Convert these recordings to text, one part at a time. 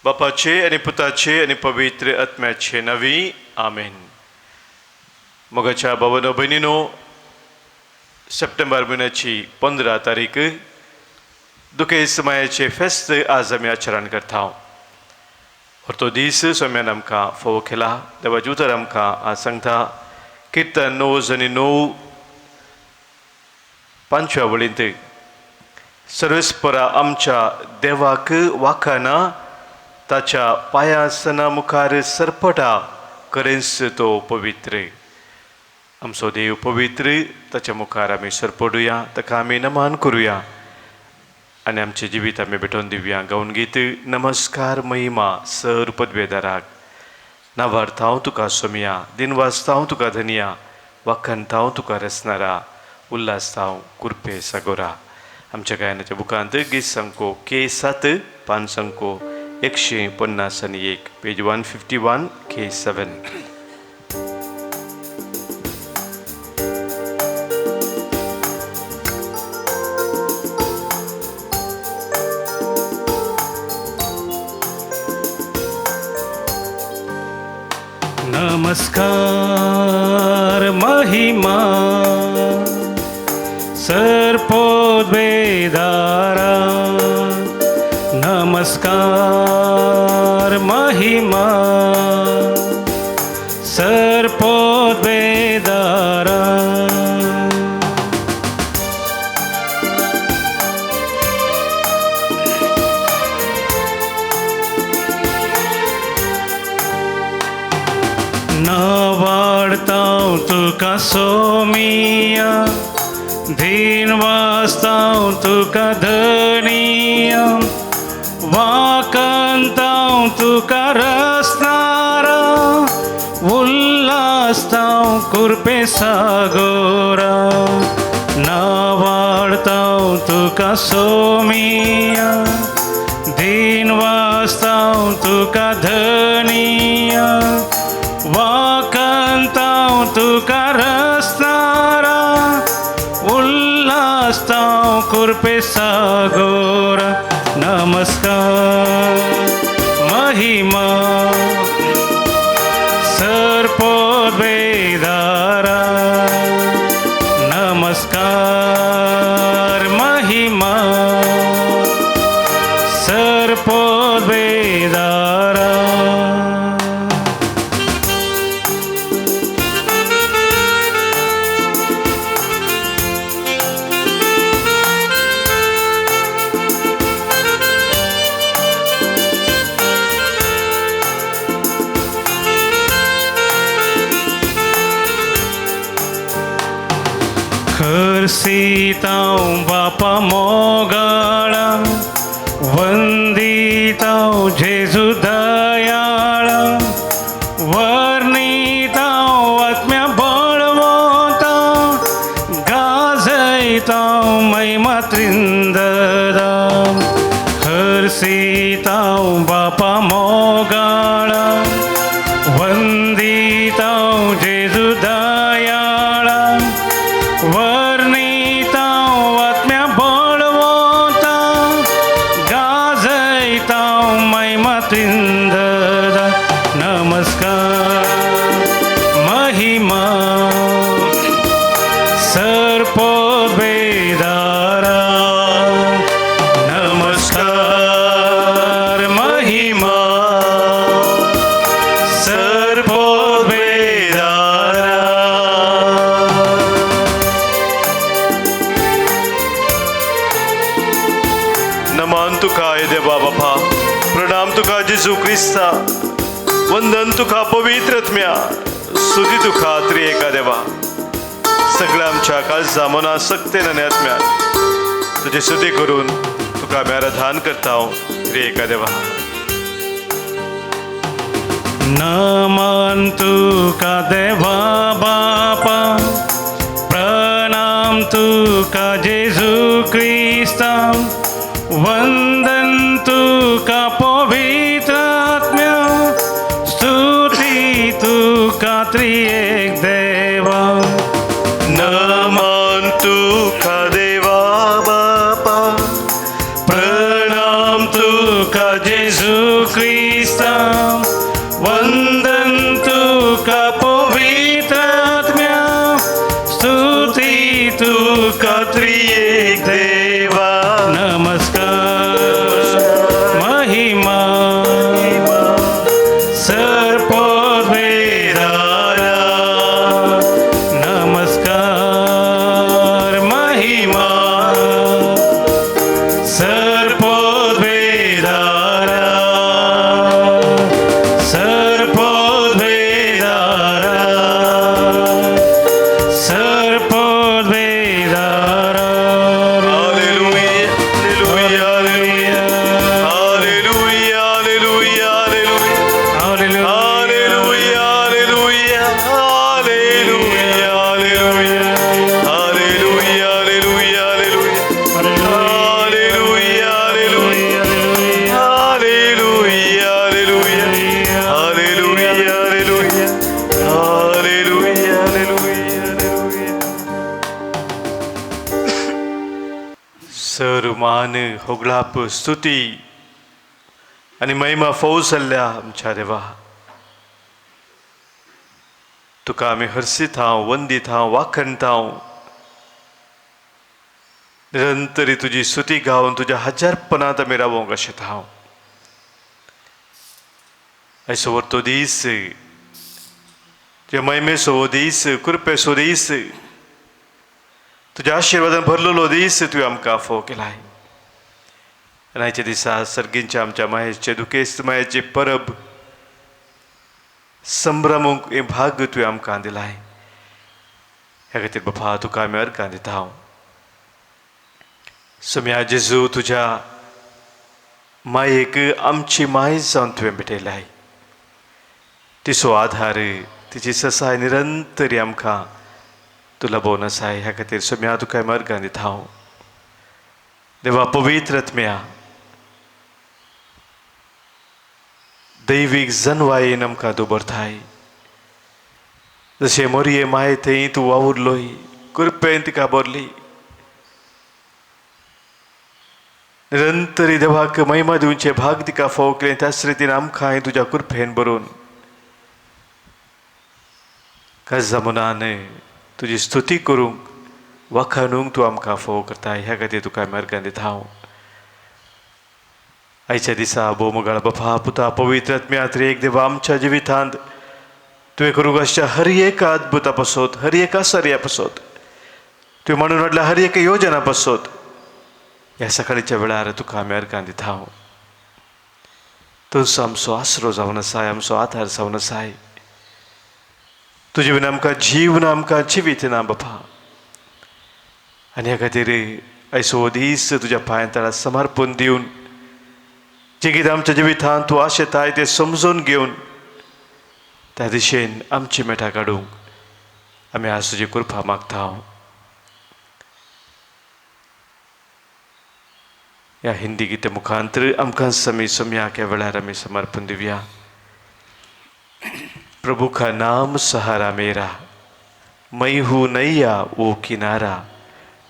बापाचे आणि पुताचे आणि पवित्र आत्म्याचे नावी आमेन. मोगाच्या भावांनो भयणींनो, सप्टेंबर महिन्याची 15 तारीख दुखेस मायाचे फेस्त आज आमी आचरण करता. और तो दीस सोम्यान आमकां फोव केला. देवाचे उतर आमकां आज सांगता किर्तन 9:9 5व्या वळींत सर्वेस्परा आमच्या देवाक वाखाना ताच्या पायासना मुखार सरपटा करेंस तो पवित्र. आमचो देव पवित्र, ताच्या मुखार आमी सरपडुया, ताका आमी नमन करुया आनी आमचें जिवीत आमी भेटोवन दिवया. गावन गीत नमस्कार महिमा सर पदवेदाराक. नावार्थ हांव तुका सोमिया, दिनवास्त हांव तुका धनिया, वाखंत हांव तुका रचणारा, उल्हास हांव कुरपे सागोरा. आमच्या गायनाच्या बुकांत गीत संको K7 पान संको 151 पेज 151 K7. नमस्कार महिमा सर्पोद्वेदारा, नमस्कार महिमा सर्पोद्वेदारा. नावाडतां तुका सोमिया, दिनवास्तां तुका धनिया, वाखंतां तुका रचणारा, उल्हासतां कुरपे सागोरा. नावाडतां तुका सोमिया, दिनवास्तां तुका धनिया, वाखंतां तुका रचणारा, उल्हासतां कुरपे सागोरा. नमस्कार महिमा सर्पोद्वेदारा, नमस्कार महिमा सर्पोद्वेदारा. खर्सितां बापा मोगाळा, वंदितां जेजू दयाळा, वर्णितां आत्म्या बळवंता, गाजयतां महिमा त्रिंददा. खर्सितां बापा मोगाळा, वंदितां जेजू दयाळा, वर्णितां आत्म्या बळवंता, गाजयतां महिमा त्रिंददा. नमस्कार महिमा सर्पोद्वेदारा, नमस्कार महिमा सर्पोद्वेदारा. नमन तुका देवा बापा, प्रणाम तुका जेजू क्रिस्ता, वंदन तुका पवित्र आत्म्या, स्तुती तुका त्रिएका देवा. सगळ्या आमच्या काळजा मना सक्तेन आनी आत्म्यान तुजी स्तुती करून तुका आमी आराधन करता त्रिएका देवा. नमन तुका देवा बापा, प्रणाम तुका जेजू क्रिस्ता, वंदन तुका पवित्र आत्म्या, स्तुती तुका त्रिएक देवा. नमन तुका देवा बापा, प्रणाम तुका जेजू क्रिस्ता, सर्पोद्वेदारा सर्पोद्वेदारा सर्पोद्वेदारा मान होगळाप स्तुती आणि महिमा फौजल्ल्या आमच्या देवा. तुका आमी हर्सीत हांव, वंदीत हांव, वाखणत हांव. निरंतरी तुजी स्तुती गावन तुज्या हजारपणांत आमी रावोंक अशें हांव. आयचो व्हरतो दीस, तुज्या महिमेचो हो दीस, कृपेचो दीस, तुज्या आशिर्वादान भरलेलो दीस तुवें आमकां फोव केलाय. आनी आयच्या दिसा सर्गींच्या आमच्या मायेचे दुखेस्त मायेची परब संभ्रमूंक हे भाग तुवें आमकां दिलाय. ह्या खातीर बापा तुका आमी अर्गां दिता हांव. सोम्या जेजू तुज्या मायेक आमची माय जावन तुवें भेटयलाय. तिचो आधार, तिची ससाय निरंतरी आमकां तूं लबोवन आसाय. ह्या खातीर सोम्या तुका आमी अर्गां दिता हांव. देवा पवित्र आत्म्या, दैवीक जनवायेन आमकां तूं भरताय. जशें मोरये माय थंय तूं वावुरलोय, कृपेन तिका भरली. निरंतरी देवाक महिमा दिवचे भाग तिका फोव केले. त्याच रितीन आमकां तुज्या कृपेन भरून काजा मनान तुजी स्तुती करूंक, वाखाणूंक तूं आमकां फोव करताय. ह्या खातीर तुका आमी अर्गां दिता हांव. आयच्या दिसा बोमगाळ बापा पुता पवित्र आत्म्या एक देवा आमच्या जिवितांत तुवें करूंक आसच्या हर एका अद्भुता पासत, हर एका सर्या पासत, तुवें म्हणून हाडल्या हर एका योजना पासत ह्या सकाळीच्या वेळार तुका आमी अर्गां दिता हांव. तूंच आमचो आसरो जावन आसाय, आमचो आधार जावन आसाय. तुजे बिना आमकां जीव ना, आमकां जिवीत ना बापा. आनी ह्या खातीर आयचो हो दीस तुज्या पांयां तळा समर्पण दिवन जे कितें आमच्या जिवितांत तूं आशेताय तें समजून घेवन त्या दिशेन आमची मेठां काडूंक आमी आज तुजी कृपा मागता हांव. ह्या हिंदी गिते मुखांतर आमकां सोम्याक ह्या वेळार आमी समर्पण दिवया. प्रभु का नाम सहारा मेरा, मैं हूँ नैया वो किनारा,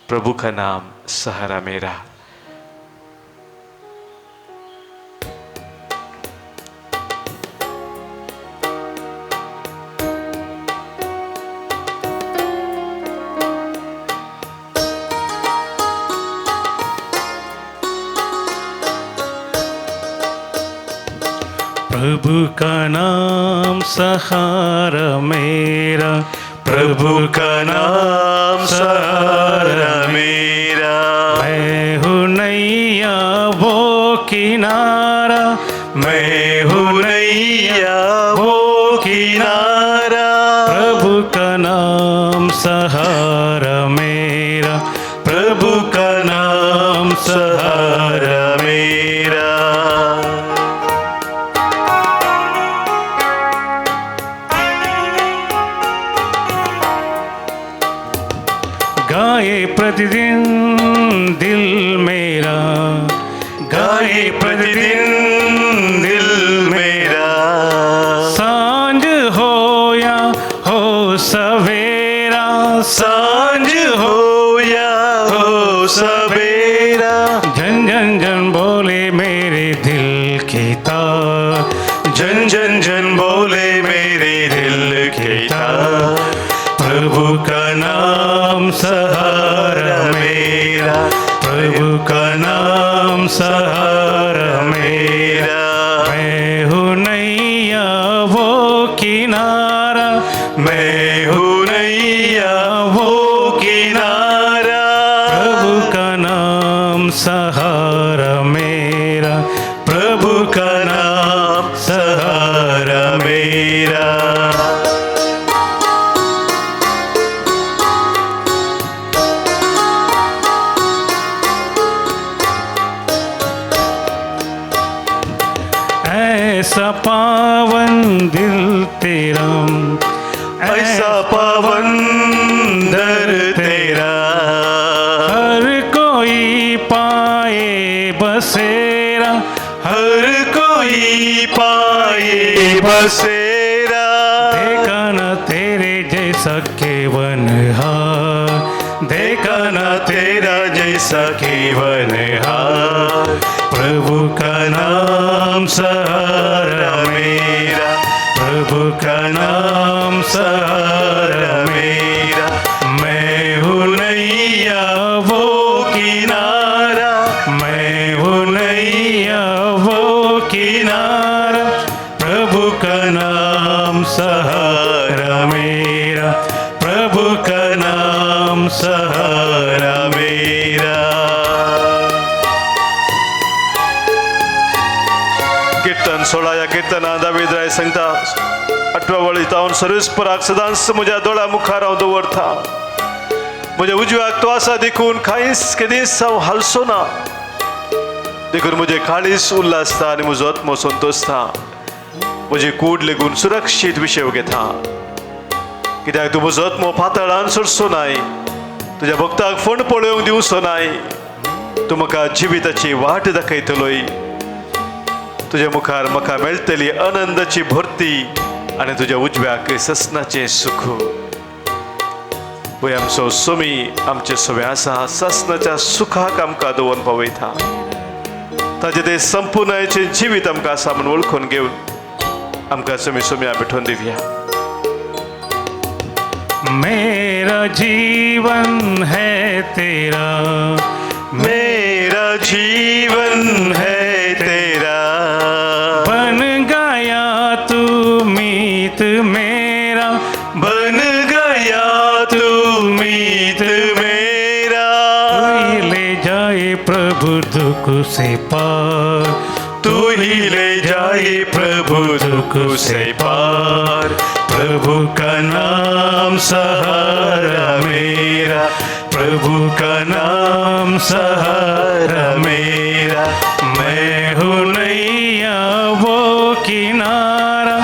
प्रभु का नाम सहारा मेरा. प्रभु का नाम सहारा मेरा, प्रभु का नाम सहारा मेरा. मैं हूँ नैया वो किनारा, मैं हूँ नैया वो किनारा. प्रभु का नाम सहारा मेरा, प्रभु का नाम सहारा मेरा. गाए प्रतिदिन दिल मेरा, गाए प्रतिदिन दिल मेरा. सांझ हो या हो सवेरा, सांझ हो या हो सवेरा. जन जन जन बोले मेरे दिल की तार, जन जन जन बोले मेरे दिल के तार. प्रभु का नाम सहारा मेरा, प्रभु का नाम सहारा मेरा. मैं हूँ नैया वो किनारा, मैं हूँ नैया वो किनारा. प्रभु का नाम सहारा सहारा मेरा, प्रभु का नाम सहारा मेरा। ऐसा पावन दिल तेरा, ऐसा पावन दर तेरा, हर कोई पाए बसेरा, हर कोई पाए बसेरा। देखा न तेरे जैसा केवनहार, देखा ना तेरा जैसा केवनहार, प्रभु का नाम सहारा मेरा, प्रभु का नाम सहारा मेरा। मैं हूँ नैया वो किनारा, मैं हूँ नैया वो किनारा, प्रभु का नाम सहारा मेरा, प्रभु का नाम सहारा मेरा। कीर्तन 16 या कीर्तना दावीद राय सांगता 8व्या वळीत हांव सर्वेस्पराक सदांच म्हज्या दोळ्या मुखार हांव दवरता, म्हज्या उजव्याक तो आसा देखून कांयच केदींच हांव हालसो ना, देखून म्हजें काळीज उल्हासता आनी म्हजो आत्मो संतोसता, म्हजी कूड लेगून सुरक्षीत विशेव घेता, कित्याक तूं म्हजो आत्मो पातळान सोडचो नाय, तुज्या भक्ताक फण पळोवंक दिवचो नाय, तूं म्हाका जिविताची वाट दाखयतलोय, तुज्या मुखार म्हाका मेळटली आनंदाची भरती आनी तुज्या उजव्याक ससनाचें सुख। पळय आमचो स्वामी आमचे सवे आसा, ससनाच्या सुखाक आमकां दवरून पावयता, ताजे ते संपूर्णचे जिवीत आमकां आसा म्हूण वळखून घेवन आमकां स्वामी भेटोवन दिवया। मेरा जीवन है तेरा, मेरा जीवन है तेरा, बन गया तू मीत मेरा, बन गया तू मीत मेरा। तू ही ले जाए प्रभु दुख से पार, तू ही ले जाए प्रभु दुख से पार, प्रभु का नाम सहारा मेरा, प्रभु का नाम सहारा मेरा। मैं हूँ नैया वो किनारा,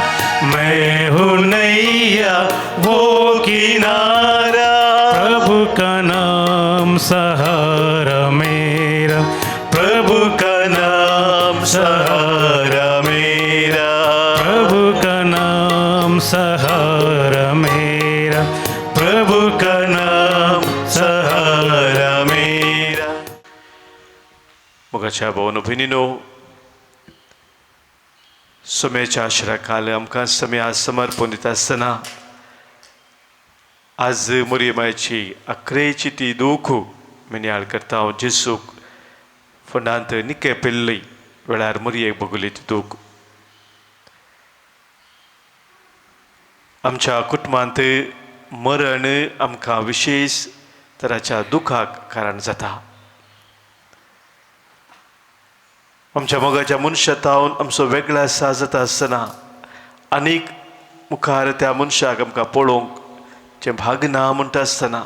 मैं हूँ नैया वो किनारा, प्रभु का नाम सहारा मेरा, प्रभु का नाम सहारा मेरा, प्रभु का नाम सहारा मेरा, प्रभु का नाम सहारा मेरा। मोगाच्या भावन भयणीनो, सोम्याच्या आशिराकाल आमकां समय समर्पण दिता आसतना आज मोरयेमायची 11ची ती दूख मिन्याळ करता हांव जेसूक फंडांत निके पेल्ली वेळार मोरयेक बगुली ती दूख। आमच्या कुटुंबांत मरण आमकां विशेष तराच्या दुखाक कारण जाता। आमच्या मोगाच्या मनशातावन आमचो वेगळा आसा जाता आसतना आनीक मुखार त्या मनशाक आमकां पळोवंक जें भाग ना म्हणटा आसतना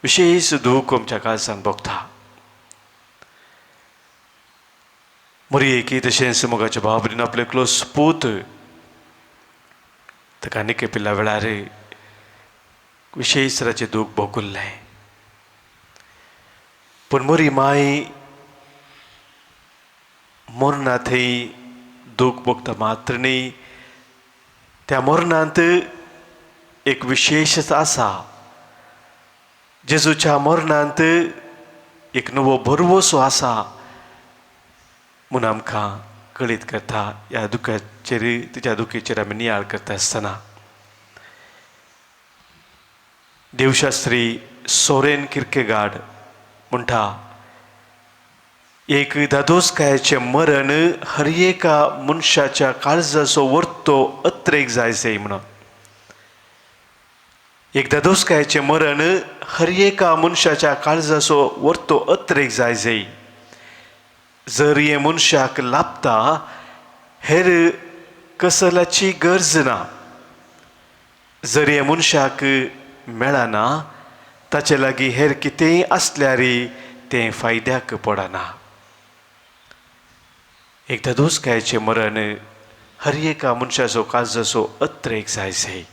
विशेष दूख आमच्या काळजांत भोगता। मोरयेकी तशेंच मोगाच्या भाव भयणीन आपले क्लोज पूत ताका निके पिल्ल्या वेळार विशेष तराचें दूख भोगुल्लें, पूण मोरी माय मरना थंय दूख भोगता मात्र न्ही, त्या मरणांत एक विशेशच आसा। जेजूच्या मरणांत एक नवो भरवोसो आसा म्हूण आमकां कळीत करता। ह्या दुखाचेर तिच्या दुखेचेर आमी नियाळ करता आसतना देवशास्त्री सोरेन किर्केगार्ड म्हणटा, एक धादोसकायाचें मरण हर एका मनशाच्या काळजाचो वर्तो अत्रेक जायचे म्हणून। एक धादोसकायाचें मरण हर एका मनशाच्या काळजाचो वर्तो अत्रेक जायचे। जर हे मनशाक लाभता हेर कसलाची गरज ना. जर हे मनशाक मेळना ताचे लागीं हेर कितेंय आसल्यारय तें फायद्याक पडना. एकदां दोसकायचें मरण हर एका मनशाचो काळजाचो अत्रेक जायचे.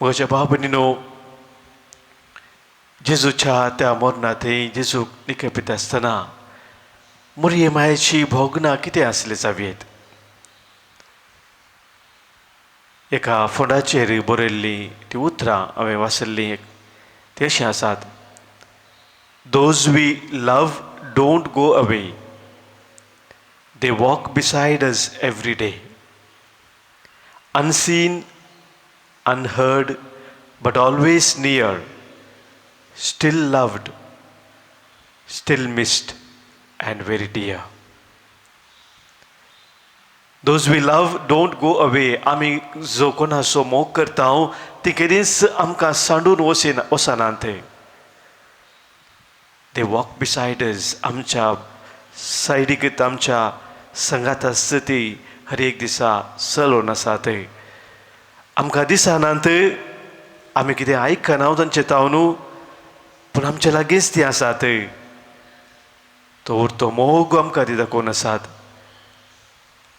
म्हज्या भाव भयणीनो, जेजूच्या त्या मरणांतय जेजूक निखपित आसतना मोरये मायेची भोगणां कितें आसली जावेत. एका फोंडाचेर बरयल्लीं ती उतरां हांवें वाचल्लीं ती अशीं आसात. Those we love don't go away, they walk beside us every day, unseen, unheard, but always near, still loved, still missed, and very dear. Those we love don't go away. आमी जो कोणाचो मोग करता ती केदींच आमकां सांडून वचनात. They walk beside us. आमच्या सायडीक आमच्या संगात आसता ती हर एक दिसा चलोवन आसात. आमकां दिसनात आमी कितें आयकना तांचे तावन, पूण आमचे लागींच ती आसात. तो मोग आमकां ती दाखोवन आसात.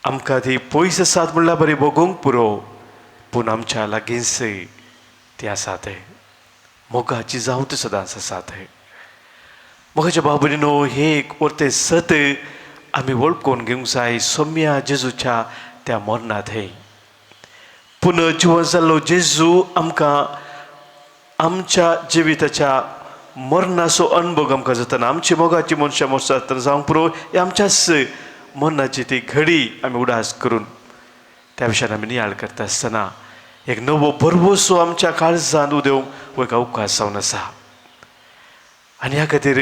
आमकां ती पयस आसात म्हणल्यार बरी भोगूंक पुरो, पूण आमच्या लागींच ती आसात. मोगाची जावत सदांच आसात. म्हज्या भाव भयणीनो, हे एक परतें सत आमी वळखून घेवंक जाय. सौम्या जेजूच्या त्या मरणांत पुनर्जीवन जाल्लो जेजू आमकां आमच्या जिविताच्या मरणाचो अनुभव आमकां जातना, आमची मोगाची मनशां जातना जावंक पुरो, हे आमच्याच मरणाची ती घडी आमी उडास करून त्या विशयान आमी नियाळ करता आसतना एक नवो बरवसो आमच्या काळजांत उदेवंक हो एक अवकाश जावन आसा. आनी ह्या खातीर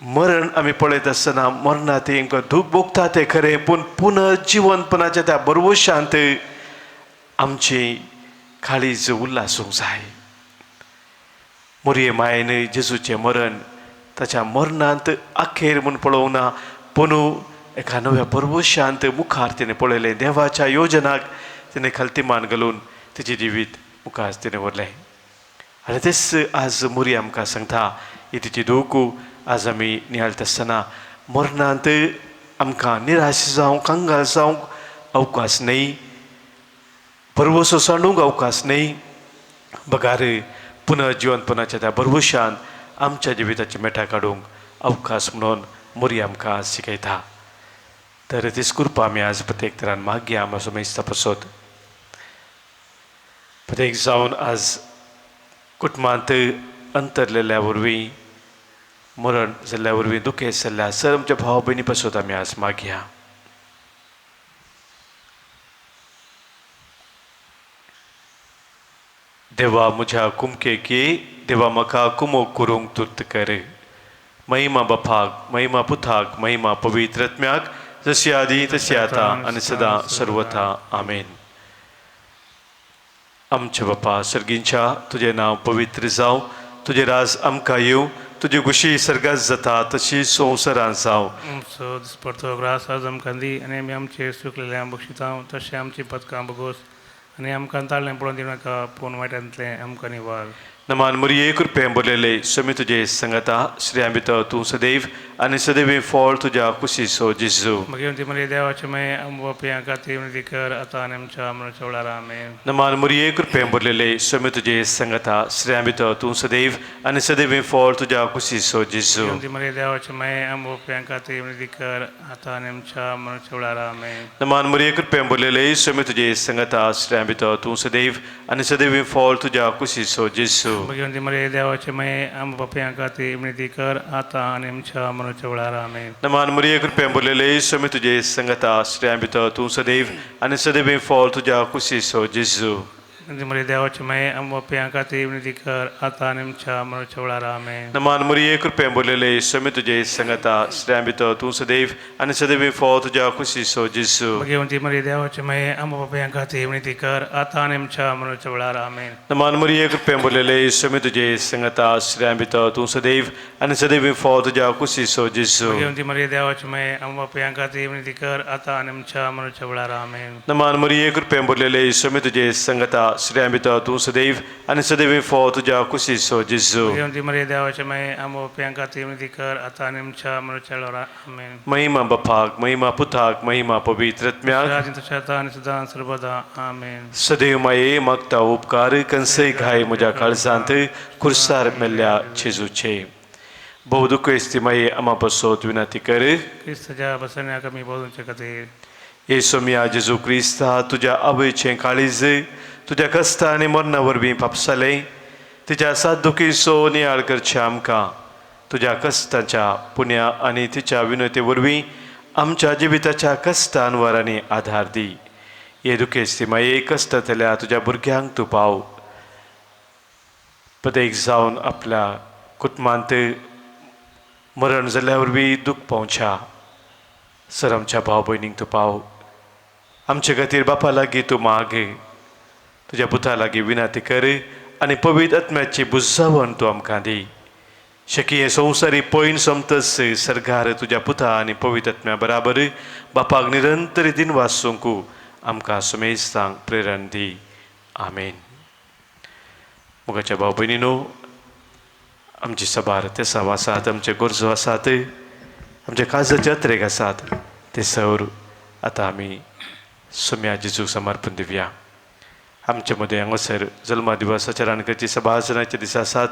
मरण आमी पळयत आसतना मरणांत आमकां दूख भोगता तें खरें, पूण पुनर्जीवनपणाच्या त्या बरवशांत आमची काळीज उल्हासूंक जाय. मोरये मायेन जेजूचें मरण ताच्या मरणांत अखेर म्हूण पळोवंक ना, पूण एका नव्या परवशांत मुखार तिणें पळयलें. देवाच्या योजनाक तिणें खालतीमान घालून तिचें जिवीत मुखार तिणें व्हरलें. आनी तेच आज मोरये आमकां सांगता. ही तिची दूख आज आमी नियाळटा आसतना मरणांत आमकां निराश जावंक, कांगाल जावंक अवकाश न्हय, परवसो सांडूंक अवकाश न्हय, बगार पुनर्जीवनपणाच्या त्या बरवशान आमच्या जिविताची मेटा काडूंक अवकाश म्हणून मोरये आमकां शिकयता. तर तीच कृपा आमी आज प्रत्येक तरान मागया. म्हजो मेस्त पासत प्रत्येक जावन आज कुटुंबांत अंतरलेल्या वरवीं, मरण जाल्ल्या वरवीं दुखेस्त जाल्ल्या सर आमच्या भाव भयणी पासत आमी आज मागया. देवा म्हज्या कुमकेकी, देवा म्हाका कुमोग करूंक तुर्त कर. महिमा बापाक, महिमा पुताक, महिमा पवित्र आत्म्याक, जशी आदी तशी आता आनी सदां सर्वथा आमेन. आमचे बापा सर्गींच्या, तुजें नांव पवित्र जावं, तुजें राज आमकां येवं, तुजी खुशी सर्गात जाता तशी संवसारांत जावं. आमचो दिसपडतो ग्रास आज आमकां दी, आनी आमी आमचे सुकलेल्यांक बक्षिता तशें आमची पदकां बगोस, आनी आमकां ताळ्ळें पळोवन दिवं नाका, पूण वायटांतलें आमकां निवार. नमान मोरये कृपेन भरलेले स्वामी तुजे संगता, श्रेया भितर तूं सदैव आनी सदैव फळ तुज्या कुशीचो जेजू. भगवंती मरिये देवाचे माये, आमकां पापयां खातीर विनंती कर, आतां आनी आमच्या मरणाच्या वेळार आमेन. नमान मोरये कृपेन भरलेले स्वामी तुजे संगता, श्रेया भितर तूं सदैव आनी सदैव फळ तुज्या कुशीचो जेजू. भगवंती मरिये देवाचे माये, आमकां पापयां खातीर विनंती कर, आतां आनी आमच्या मरणाच्या वेळार आमेन. नमान मोरये कृपेन भरलेले स्वामी तुजे संगता, श्रेया भितर तूं सदैव आनी सदैव फळ तुज्या कुशीचो जेजू. भगवंती मरिये देवाचे माये, आमकां पापयां खातीर विनंती कर, आतां आनी आमच्या मरणाच्या वेळार आमेन. नमान मोरये कृपेन भरलेले स्वामी तुजे संगता, श्रेया भितर तूं सदैव आनी सदैव फळ तुज्या कुशीचो जेजू. Mari devaची माये आमच्या खातीर विनंती कर आता आणि आमच्या मरणाच्या वेळार आमेन. नमान मुरिये कृपया बोललेले स्वामी तुझे संगता श्रॅमित तू सदैव आणि सदैव फो तुझ्या खुशीसो जिसू भगवंती मरी देवाची माये आमच्या खातीर विनंती कर आता आणि आमच्या मरणाच्या वेळार आमेन. नमान मुरिये कृपया बोललेले स्वामी तुझे संगता श्रॅमित तू सदैव आणि सदैव फो तुझ्या खुशीसो जिसू भगवंती मरी देवाची माये आमच्या खातीर विनंती कर आता आणि आमच्या मरणाच्या वेळार आमेन. नमान मुरिये कृपया बोललेले स्वामी तुझे संगता श्रॅमित तू सदैव आणि सदैव फो तुझ्या खुशीसो जिसू भगवंती मरी देवाची माये आमच्या खातीर विनंती कर आता आणि आमच्या मरणाच्या वेळार आमेन. महिमा बपाक महिमा पुताक महिमा पवित्रत्म्याक राजन तशाता आणि सदा सर्वदा आमेन. सदैव माये मागता उपकार कंसे घाय म्हज्या काळजांत खुर्सार मेल्ल्या जेजूचे बहुदुख इस्ती माये आमा बसोत विनंती कर क्रिस्ताच्या बसण्या कमी बोलूंचे खातीर येसोमिया जेजू क्रिस्ता तुझ्या आवयचें काळीज तुझ्या कश्टा आनी मरणा वरवीं पापसालें तिच्या सादुकीचो नियाळ करचे आमकां तुझ्या कश्टाच्या पुण्या आनी तिच्या विनोते वरवीं आमच्या जिविताच्या कश्टान वरांनी आधार दी. हे दुखेस्ती माये कश्टांतल्या तुझ्या भुरग्यांक तूं पाव पदेक जावन आपल्या कुटुंबांत मरण जाल्या वरवीं दूख पावच्या सर आमच्या भाव भयणींक तूं पाव आमचे खातीर बापा लागीं तूं माग तुज्या पुता लागीं विनंती कर आनी पवित्र आत्म्याची बुजावण तूं आमकां दी. शकी हे संवसारी पयन सोमतस सरकार तुज्या पुता आनी पवित्र आत्म्या बराबर बापाक निरंतर दिन वासूंक आमकां सुमेस्तांक प्रेरण दी. आमेन. मुगाच्या भाव भयणीनो आमची सभार ते सव आसात आमचे गरजो आसात आमचे काळजाचे यात्रेक आसात ते सौर आतां आमी सोम्या जेजूक समर्पण दिवया. आमचे मदें हांगासर जल्मा दिवस आचरणकरची सभा आचरणाचे दीस आसात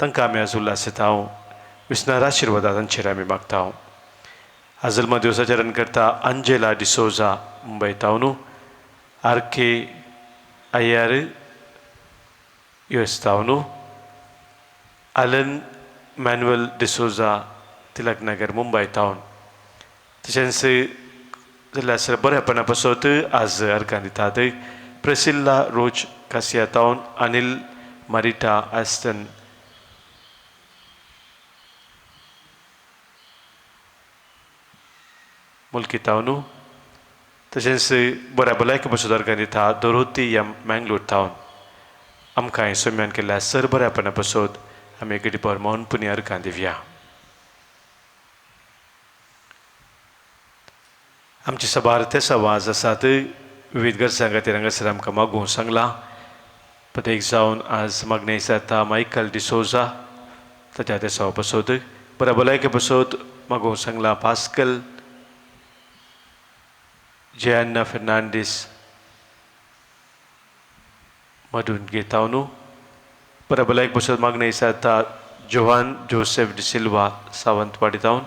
तांकां आमी आज उल्हासिता विस्नार आशिर्वादा तांचेर आमी मागता. आज जल्मा दिवस आचरण करता अंजेला डिसोजा मुंबयतावन न्हू आरके आयर युएसतावन न्हू आलन मॅन्युअल डिसोजा तिलक नगर मुंबयतावन तशेंच जाल्यार सर बरेपणा पासत आज अर्गां दितात प्रेसिल्ला रोज कासियातावन अनिल मारिटा आस्टन मुल्कीतावन न्हू तशेंच बऱ्या भलायकी पासत अर्गां दिता दोरोती ह्या मँगलोर तावन आमकां सोम्यान केल्ल्या सर बऱ्यापणा पासत आमी एक पर मौनपुनी अर्गां दिवया. आमची सभार ते सवाज आसात विविध गरजां खातीर हांगासर आमकां मागूंक सांगलां. पदेक जावन आज मागणे जाता मायकल डिसोजा ताच्या ते सवा पासत बऱ्या भलायकी पासत मागूंक सांगलां. पास्कल जेन्ना फेर्नांडीस मधून घेताव न्हू बऱ्या भलायकी पासत मागणे जाता जोहान जोसेफ डिसिल्वा सावंतवाडी तावन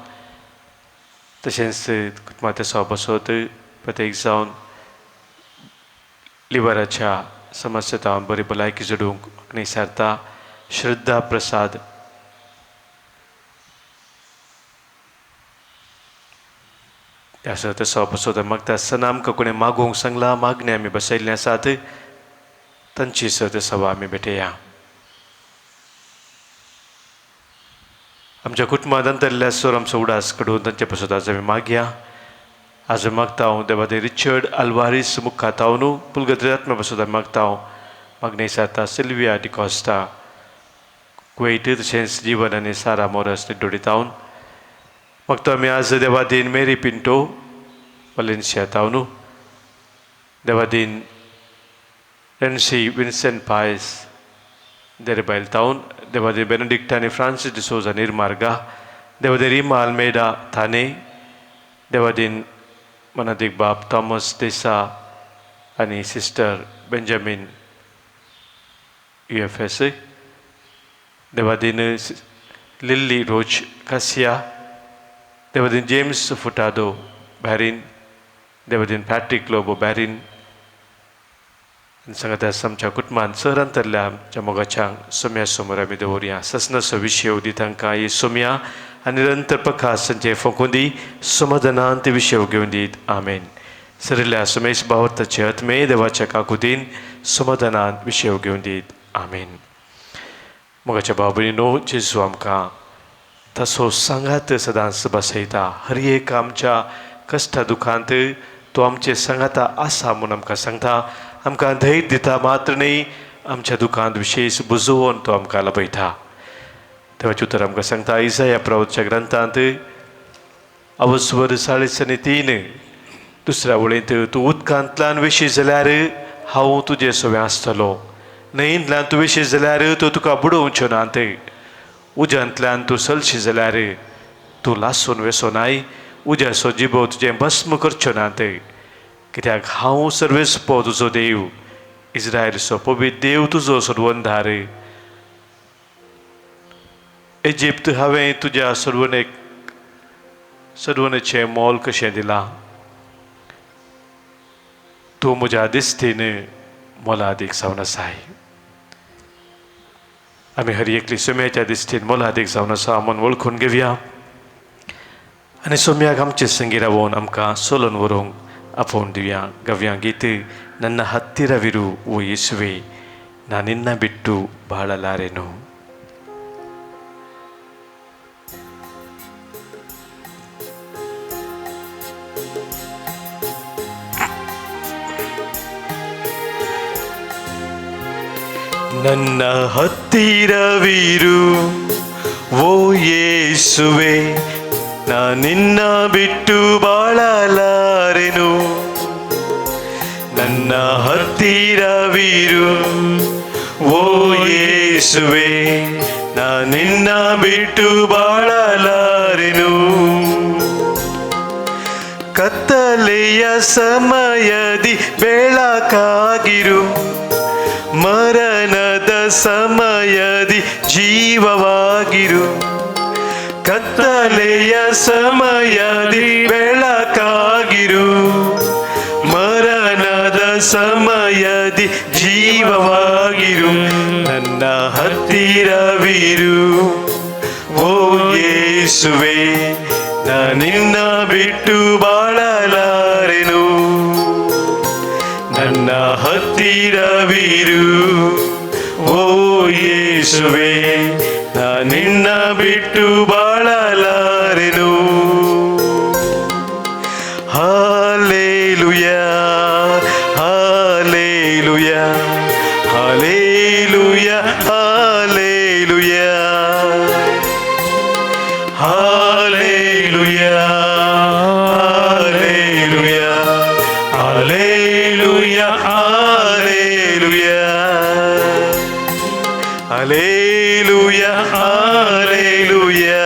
तशेंच कुटुंबाच्या सवा पासत प्रत्येक जावन लिव्हराच्या समस्या तावन बरी भलायकी जोडूंक मागणी सारता श्रद्धा प्रसाद ह्या ते सवा पासत मागता आसतना आमकां कोणें मागोवंक सांगलां. मागणी आमी बसयल्लीं आसात तांची ते सभा आमी भेटया. आमच्या कुटुंबांत अंतरल्या सोर आमचो उडास कडून तांचे पासत आज आमी मागया. आज मागता हांव देवादे रिचर्ड आल्वारीस मुखाताव न्हू पुलगत्री आत्म्या पासत आमी मागता मागणी सारता सिल्विया डिकॉस्टा कुवेट तशेंच जीवन आनी सारा मोरस निड्डोडितावन मागता आमी आज देवादीन मेरी पिंटो वलेन्सिया ताव न्हू देवादीन रेन्सी विन्सेंट पायस देरबायल तावन देवादे बेनेडिक्ट आनी फ्रांसीस डिसोजा निर्मार्गा देवादे रिमा आल्मेडा थाने देवादीन मनादीक बाब थॉमस देसा आनी सिस्टर बेंजामीन UFS देवादीन लिल्ली रोज कासिया देवादीन जेम्स फुटादो बॅरीन देवादीन पॅट्रिक लोबो बॅरीन सांगता आमच्या कुटुंबान चड अंतरल्या आमच्या मोगाच्या सोम्या समोर आमी दवरया. ससनसो विशय उदी तांकां ही सोम्या आनी निरंतर प्रकाश तांचे फोकून दी समाधानान ते विशय घेवन दीत. आमेन. सरिल्ल्या सोमेश भावताचे आत्मे देवाच्या काकुतीन समाधानांत विशेव घेवन दीत आमीन. मोगाच्या बाबडीनो जेजू आमकां तसो सांगात सदांच बसयता. हर एक आमच्या कश्टा दुखांत तो आमचे सांगाता आसा म्हूण आमकां सांगता. आमकां धैर्य दिता मात्र न्ही, आमच्या दुखांत विशेश बुजोवन तो आमकां लपयता. देवाचें उतर आमकां सांगता इसाया प्रवच्या ग्रंथांत अवस्वर 3:3 दुसऱ्या वळींत तूं उदकांतल्यान विशीं जाल्यार हांव तुजे सोबे आसतलो. न्हंयेंतल्यान तूं विशीं जाल्यार तो तुका बुडोवच्यो नात. उज्यांतल्यान तूं चलशी जाल्यार तूं लासून वेसोनाय. उज्याचो जिबो तुजें भस्म करच्यो नात. कित्याक हांव सर्वेस्पो तुजो देव, इस्रायलचो पवित्र देव तुजो सोडवणदार. इजिप्त हांवें तुज्या सोडवणेचें मोल कशें दिलां. तूं म्हज्या दिश्टीन मोलादीक जावन आसाय. आमी हर एकली सोम्याच्या दिश्टीन मोलादीक जावन आसा म्हूण वळखून घेवया आनी सोम्याक आमचे संगी रावून आमकां सोलून व्हरूंक आपोवन दिवया. गव्या गीत ನನ್ನ ಹತ್ತಿರವಿರು ಓ ಯೇಸುವೆ, ನಾನಿನ್ನ ಬಿಟ್ಟು ಬಾಳಲಾರೆನು. ನನ್ನ ಹತ್ತಿರವಿರು ಓ ಯೇಸುವೆ, ನಾನಿನ್ನ ಬಿಟ್ಟು ಬಾಳಲಾರೆನು. ನನ್ನ ಹತ್ತಿರವಿರು ಓ ಯೇಸುವೆ, ನಾನಿನ್ನ ಬಿಟ್ಟು ಬಾಳಲಾರೆನು. ಕತ್ತಲೆಯ ಸಮಯದಿ ಬೆಳಕಾಗಿರು, ಮರಣದ ಸಮಯದಿ ಜೀವವಾಗಿರು. ಕತ್ತಲೆಯ ಸಮಯದಿ ಬೆಳಕಾಗಿರು, ಮರಣದ ಸಮಯದಿ ಜೀವವಾಗಿರು. ನನ್ನ ಹತ್ತಿರವಿರು ಓ ಯೇಸುವೆ, ನಾನಿನ್ನ ಬಿಟ್ಟು ಬಾಳಲಾರೆನು. ನನ್ನ ಹತ್ತಿರವಿರು ಓ ಯೇಸುವೆ, ನಾನಿನ್ನ ಬಿಟ್ಟು ಬಾಳಲಾರೆನು. Hallelujah, hallelujah, hallelujah, hallelujah, hallelujah, hallelujah, hallelujah, hallelujah, hallelujah, hallelujah, hallelujah,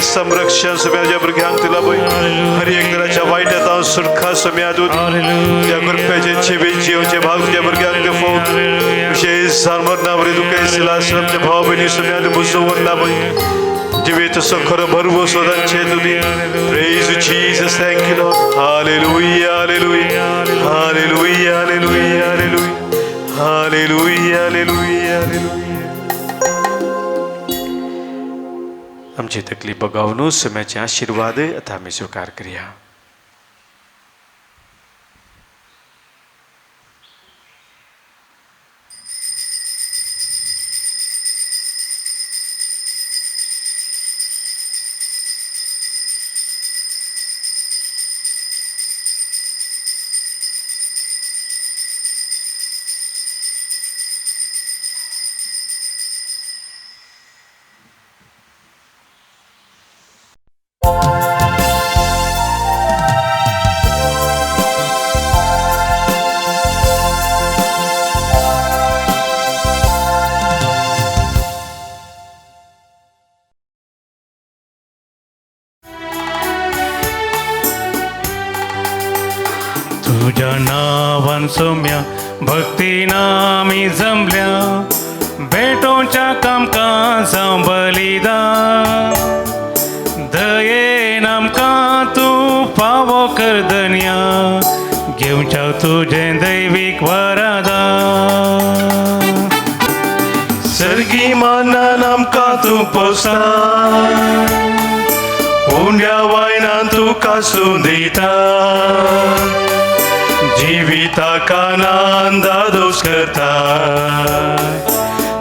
संरक्षण सोम्याच्या भुरग्यांक तुला पळय हर एक तराच्या वायटांत सुटका सोम्या तूं त्या कृपेचे जिवीत जिवचे भाग तुज्या भुरग्यांक दाखोव. विशेष मरना बरी तुका आमच्या भाव भयणी सोम्या तूं बुजोवन ना पळय जिवीत असो खरो भरवो सोदांचे तुमी. Praise Jesus, thank you Lord. Hallelujah, hallelujah, hallelujah, hallelujah, hallelujah, hallelujah, hallelujah. आमची तकलीफ बगावन सोम्याचे आशीर्वाद आता आमी स्वीकार करया. तुझ्या नावान सोम्या भक्तीन आमी जमल्या भेटोच्या कामकाजां बलिदान दयेन आमकां तूं फावो कर धन्या घेवच्या तुजें दैवीक वरदान सर्गी मानान आमकां तूं पोसता उंड्या वायनान तूं कासून दिता जिविताक आनंद दोस करता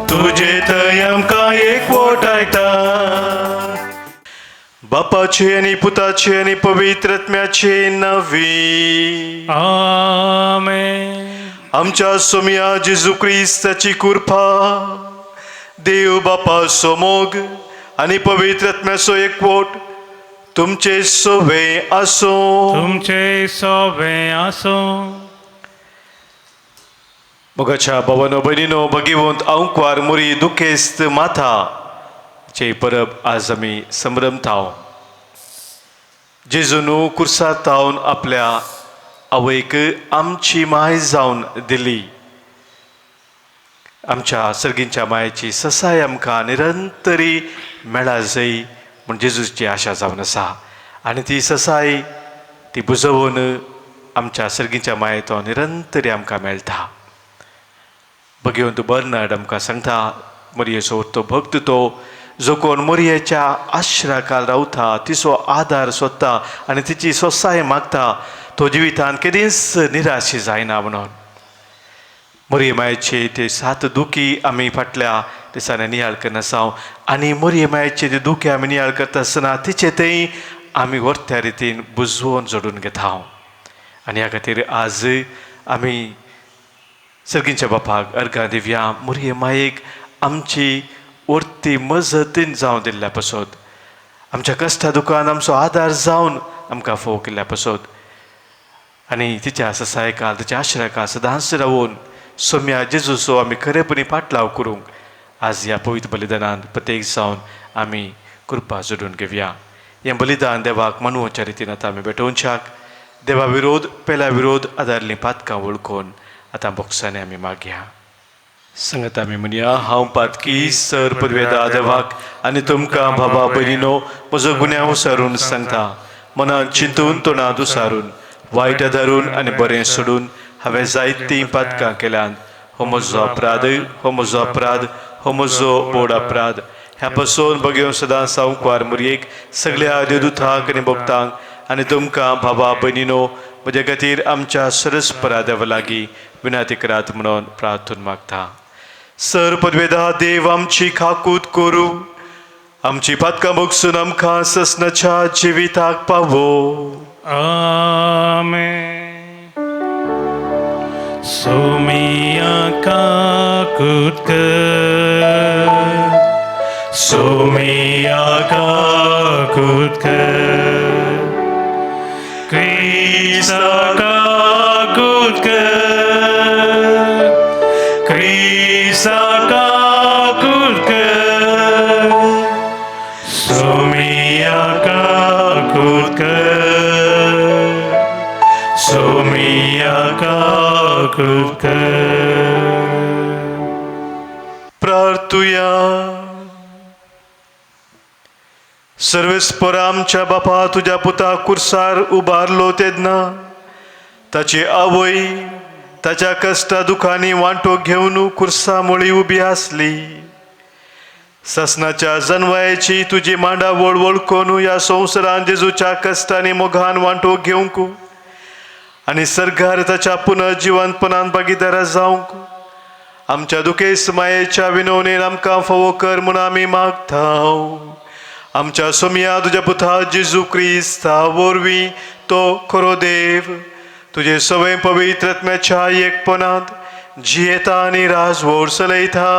तुजे थंय आमकां एकवट आयता बापाचे आनी पुताचे आनी पवित्र आत्म्याचे नवी आमेन. आमच्या सोम्या जेजू क्रिस्ताची कृपा देव बापाचो मोग आनी पवित्र आत्म्याचो एकवट तुमचे सोबे आसो तुमचे सोबे आसो. मोगाच्या भावानो भयणीनो भगिवंत आंकवार मुरी दुखेस्त माथा चे परब आज आमी संभ्रमताव. जेजून कुर्सार तावन आपल्या आवयक आमची माय जावन दिली. आमच्या सर्गींच्या मायेची ससाय आमकां निरंतरी मेळा जाय म्हूण जेजूची आशा जावन आसा आनी ती ससाय ती बुजोवन आमच्या सर्गींच्या मायेतो निरंतरी आमकां मेळटा. भगिवंत बर्नार्ड आमकां सांगता मोरयेचो तो भक्त तो जो कोण मोरयेच्या आश्रयाखाल रावता तिचो आदार सोदता आनी तिची सोसाय मागता तो जिवितान केदींच निराशी जायना म्हणून. मोरये मायेचे ते 7 दुखी आमी फाटल्या दिसांनी नियाळ करनासाव आनी मोरये मायेचे ते दुखी आमी नियाळ करता आसतना तिचे तें आमी व्हरत्या रितीन बुजवून जोडून घेता. आनी ह्या खातीर आज आमी सर्गींच्या बापाक अर्गां दिवया. मोरये मायेक आमची वर्ती मजतीन जावं दिल्ल्या पासत आमच्या कश्टा दुखान आमचो आदार जावन आमकां फोव केल्ल्या पासत आनी तिच्या ससायकाल तिच्या आश्रयाकाल सदांच रावून सोम्या जेजूचो आमी खरेपणी पाटलाव करूंक आज ह्या पवित्र बलिदानान प्रत्येक जावन आमी कृपा जोडून घेवया. हें बलिदान देवाक मनवच्या रितीन आतां आमी भेटोवच्याक देवा विरोध पेला विरोध आदारलीं पातकां वळखून आतां बोक्सांनी आमी मागया. सांगत आमी म्हणया हांव पातकी सर पदवेदा देवाक आनी तुमकां बाबा भयणीनो म्हजो गुन्यांव विसारून सांगता. मनांत चिंतून तोंडांत उसारून वायट धरून आनी बरें सोडून हांवें जायतीं पातकां केल्यात. हो म्हजो अपराध हो म्हजो अपराध हो म्हजो बोड अपराध. ह्या पासून भगियो सदां सांवकार मुरयेक सगळ्या देवदूतांक आनी भक्तांक आनी तुमकां बाबा भयणीनो म्हजे खातीर आमच्या सरस्परा देवा लागीं विनंती करात म्हणून प्रार्थून मागता. सर पदवेदा देव आमची खाकूत करूं आमची पातकां भोगसून आमकां ससनाच्या जिविताक पावो. आमेन. सोमिया काकूत कर सोमिया काकूत कर क्रिस्ता काकूत कर क्रिस्ता काकूत कर सोमिया काकूत कर सोमिया काकूत कर. प्रार्थुया. सर्वेस्परा आमच्या बापा तुझ्या पुता कुर्सार उबारलो तेन्ना ताची आवय ताच्या कश्टा दुखांनी वांटो घेवन कुर्सा मुळी उबी आसली. ससनाच्या जन्मायेची तुजी मांडा वळवळ कोनू ह्या संवसारान जेजूच्या कश्टांनी मोगान वांटो घेवंक आनी सरकार ताच्या पुनर्जिवंतपणान भागीदार जावंक आमच्या दुखेस मायेच्या विनवणेन आमकां फावो कर म्हूण आमी मागताव. आमच्या सोम्या तुज्या पुता जेजू क्रिस्ता वरवीं तो खरो देव तुजे सवय पवित्र आत्म्याच्या एकपणांत जियेता आनी राजवट चलयता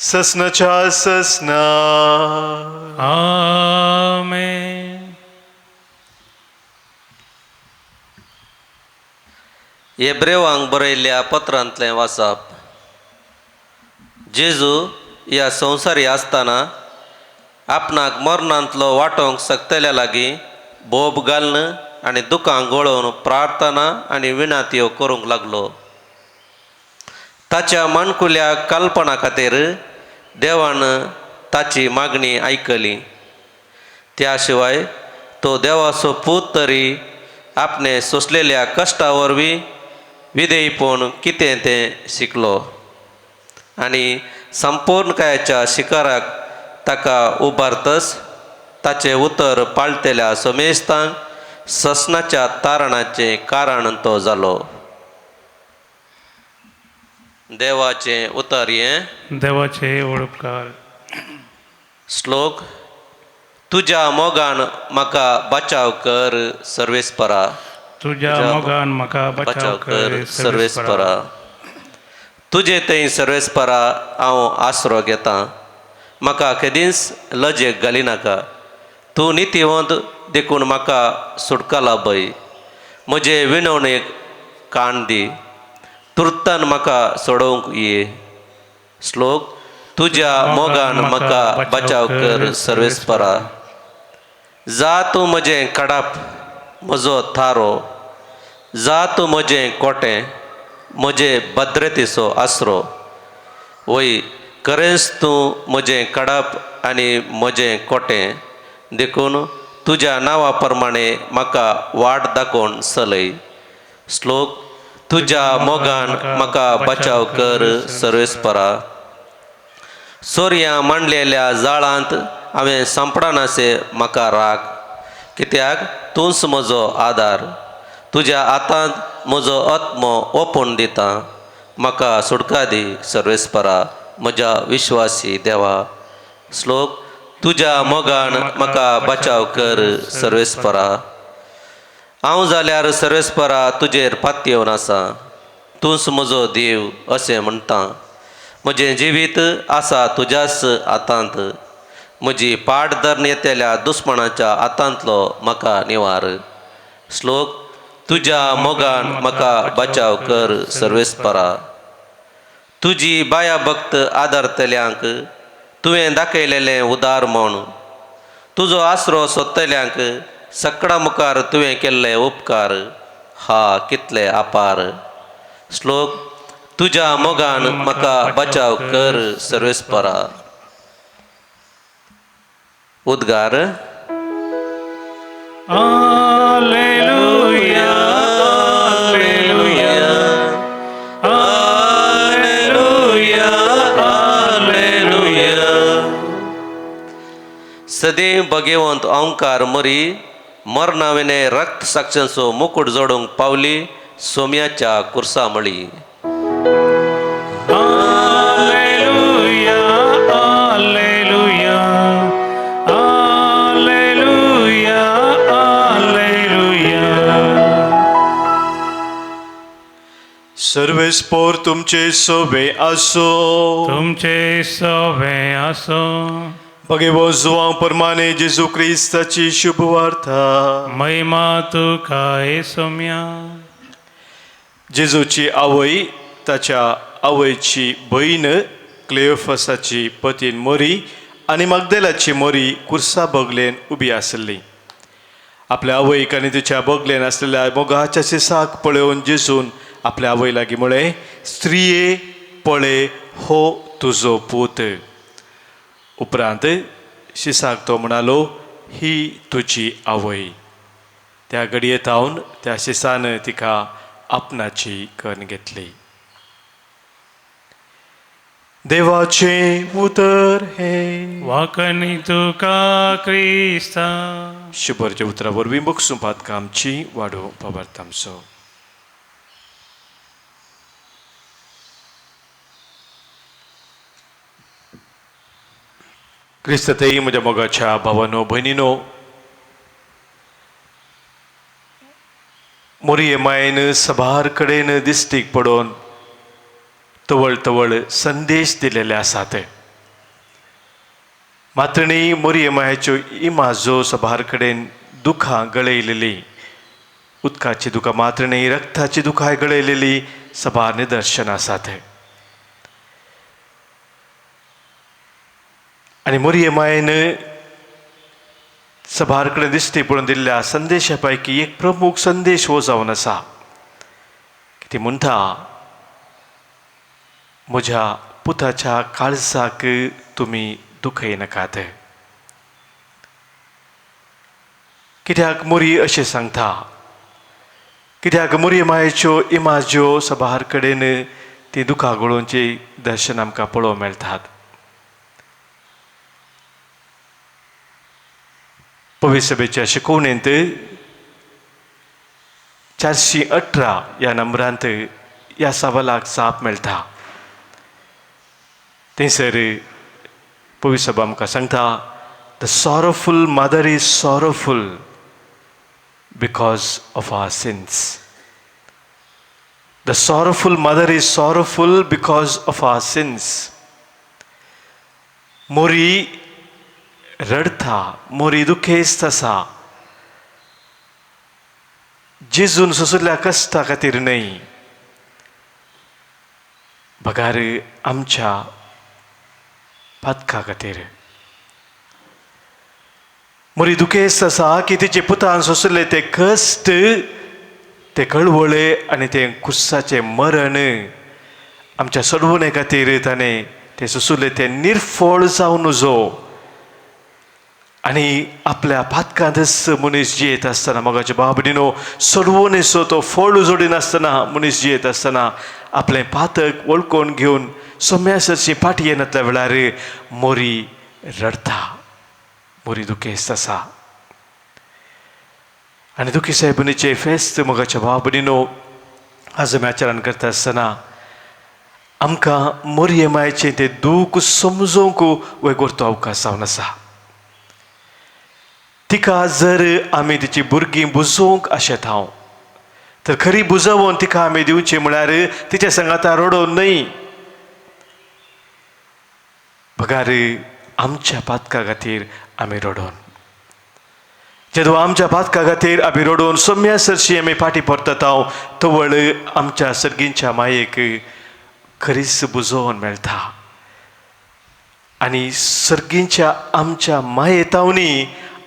ससनाच्या ससना. आमेन. हेब्रेवांक बरयल्ल्या पत्रांतलें वाचप. जेजू ह्या संवसारी आसतना आपणाक मरणांतलो वांटोवंक शकतल्या लागीं बोब घालन आनी दुखां गळोवन प्रार्थना आनी विणात्यो करूंक लागलो. ताच्या माणकुल्या कल्पना खातीर देवान ताची मागणी आयकली. त्या शिवाय तो देवाचो पूत तरी आपणे सोंसलेल्या कश्टा वरवीं विधेयपण कितें तें शिकलो आनी संपूर्णकायाच्या शिखराक ताका उबारतच ताचें उतर पाळटल्या समेस्तांक ससनाच्या तारणाचें कारण तो जालो. देवाचें उतर हें देवाचे उपकार. श्लोक. तुज्या मोगान म्हाका बचाव कर सर्वेस्परा. तुज्या मोगान म्हाका बचाव कर सर्वेस्परा. तुजे थंय सर्वेस्परा हांव आसरो घेतां. म्हाका केदींच लजेक घालिनाका. तूं नितीवंत देखून म्हाका सुटका लाभय. म्हजे विणवणेक कान दी. तुर्तान म्हाका सोडोवंक ये. श्लोक. तुज्या मोगान म्हाका बचाव कर सर्वेस्परा. जा तूं म्हजें कडाप म्हजो थारो. जा तूं म्हजें कोटें म्हजे भद्रतेचो आसरो. वय खरेंच तूं म्हजें कडाप आनी म्हजें कोटें देखून तुज्या नांवा प्रमाणें म्हाका वाट दाखोवन चलय. श्लोक. तुज्या मोगान म्हाका बचाव कर सर्वेस्परा. सोर्यां मांडलेल्या जाळांत हांवें सांपडानासे म्हाका राख. कित्याक तूंच म्हजो आदार. तुज्या हातांत म्हजो आत्मो ओपून दिता. म्हाका सुटका दी सर्वेस्परा म्हज्या विश्वासी देवा. श्लोक. तुज्या मोगान म्हाका बचाव कर सर्वेस्परा. हांव जाल्यार सर्वेस्परा तुजेर पातयेवन आसा. तूंच म्हजो देव अशें म्हणटा. म्हजें जिवीत आसा तुज्याच हातांत. म्हजी पाड धरून येतेल्या दुस्मनाच्या हातांतलो म्हाका निवार. श्लोक. तुज्या मोगान म्हाका बचाव कर सर्वेस्परा. तुजी बाया भक्त आदारतल्यांक तुवें दाखयलेलें उदार म्हूण. तुजो आसरो सोदतल्यांक सकडा मुखार तुवें केल्ले उपकार हा कितले आपार. श्लोक. तुज्या मोगान म्हाका बचाव कर सर्वेस्परा. उद्गार. Alleluia, Alleluia, Alleluia, Alleluia. सदैव भगवंत ओंकार मरी मरनावेने रक्त साक्षांचो मुकुट जोडूंक पावली सोम्याच्या कुर्सा मळी. Alleluia, Alleluia, Alleluia, Alleluia. सर्वेस्पोर तुमचे सोबे आसो. तुमचे सोवे आसो. भगवो जुवां परमाने जेजू क्रिस्ताची शुभ वार्ता. महिमा तुका हे सोम्या. जेजूची आवय ताच्या आवयची बहीण क्लेओफसाची पतीन मोरी आनी मगदलाची मोरी कुर्सा बगलेन उबी आसली. आपल्या आवयक आनी तिच्या बगलेन आसलेल्या मोगाच्या शिसाक पळोवन जेजून आपल्या आवय लागीं म्हळें, स्त्रिये पळय हो तुजो पूत. उपरांत शिसाक तो म्हणालो, ही तुजी आवय. त्या घडयेतावन त्या शिसान तिका आपणाची कर्ण घेतली. देवाचे उतर हे वाकणी तुका क्रिस्ता. शुभरच्या उतरा वरवीं बक्षुपात आमची वाडो पवार्थ आमचो. क्रिस्ततय म्हज्या मोगाच्या भावानो भयणीनो, मोरये मायेन सभार कडेन दिश्टीक पडोवन तवळ तवळ संदेश दिलेले आसात. मात्रणी मोरये मायेच्यो इमाजो सभार कडेन दुखां गळयलेली, उदकाची दुखां मात्रणी रक्ताची दुखांय गळयलेली सभार निदर्शन आसात. आनी मोरये मायेन सभार कडेन दिश्टी पडून दिल्ल्या संदेशा पैकी एक प्रमुख संदेश हो जावन आसा. ती म्हणटा, म्हज्या पुताच्या काळजाक तुमी दुखय नाकात. कित्याक मोरी अशें सांगता, कित्याक मोरये मायेच्यो इमाज्यो सभार कडेन ती दुखागोळोंची दर्शन आमकां पळोवंक मेळटात. पवित्र सभेच्या शिकवणेंत 418 ह्या नंबरांत ह्या सवालाक जाप मेळटा. थंयसर पवित्र सभा आमकां सांगता, the sorrowful mother is sorrowful because of our sins. The sorrowful mother is sorrowful because of our sins. मोरी रडता, मोरी दुखेस्त आसा, जेजून सोंसल्या कश्टा खातीर न्हय, बगार आमच्या पातका खातीर. मोरी दुखेस्त आसा की तिचे पुतान सोंसले ते कश्ट, ते कळवळे आनी ते कुस्साचें मरण आमच्या सोडवणे खातीर ताणें ते सोंसले ते निर्फळ जावन नजो. आनी आपल्या पातकांतच मनीस जियेत आसतना, मोगाच्या भाव भयणीनो, सोडवणेचो तो फळ उजोडिनासतना मनीस जियेत आसतना आपलें पातक वळखून घेवन सोम्यासरची पाटी येनातल्या वेळार मोरी रडता, मोरी दुखेस्त आसा. आनी दुखी साहेबणीचे फेस्त मोगाच्या भाव भयणीनो, आज आमी आचरण करता आसतना आमकां मोरये मायेचें तें दूख समजूंक वेगळो अवकाश जावन आसा. तिका जर आमी तिची भुरगीं बुजोवंक आशेत हांव, तर खरी बुजवण तिका आमी दिवची म्हळ्यार तिच्या संगाता रडोवन न्हय, बगार आमच्या पातका खातीर आमी रडोवन. जेदो आमच्या पातका खातीर आमी रडोवन सोम्यासरशी आमी फाटी परतत हांव, तवळ आमच्या सर्गींच्या मायेक खरीच बुजोवन मेळटा. आनी सर्गींच्या आमच्या मायेतावनी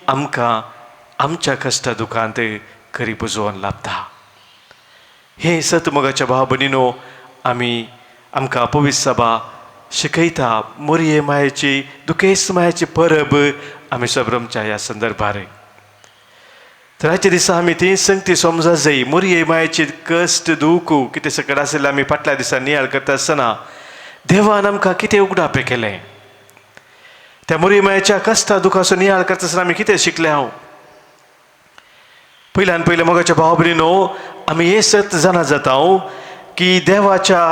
आमकां आमच्या कश्टा दुखांत खरी बुजोवन लाभता. हे सत मोगाच्या भाव भयणीनो, आमकां पवित्र सभा शिकयता. मोरये मायेची, दुखेस्त मायेची परब आमी सबरमच्या ह्या संदर्भार. तर आजच्या दिसा आमी ती संगती समजा जाय. मोरये मायेची कश्ट दूख कितें सकट आसलें आमी फाटल्या दिसा नियाळ करता आसतना देवान आमकां कितें उगडापें केलें, त्या मोरये मायेच्या कश्टा दुखाचो नियाळ करता आसतना आमी कितें शिकले हांव. पयल्यान पयलें मोगाच्या भाव भयणीनो, आमी हे सत जाणा जाता की देवाच्या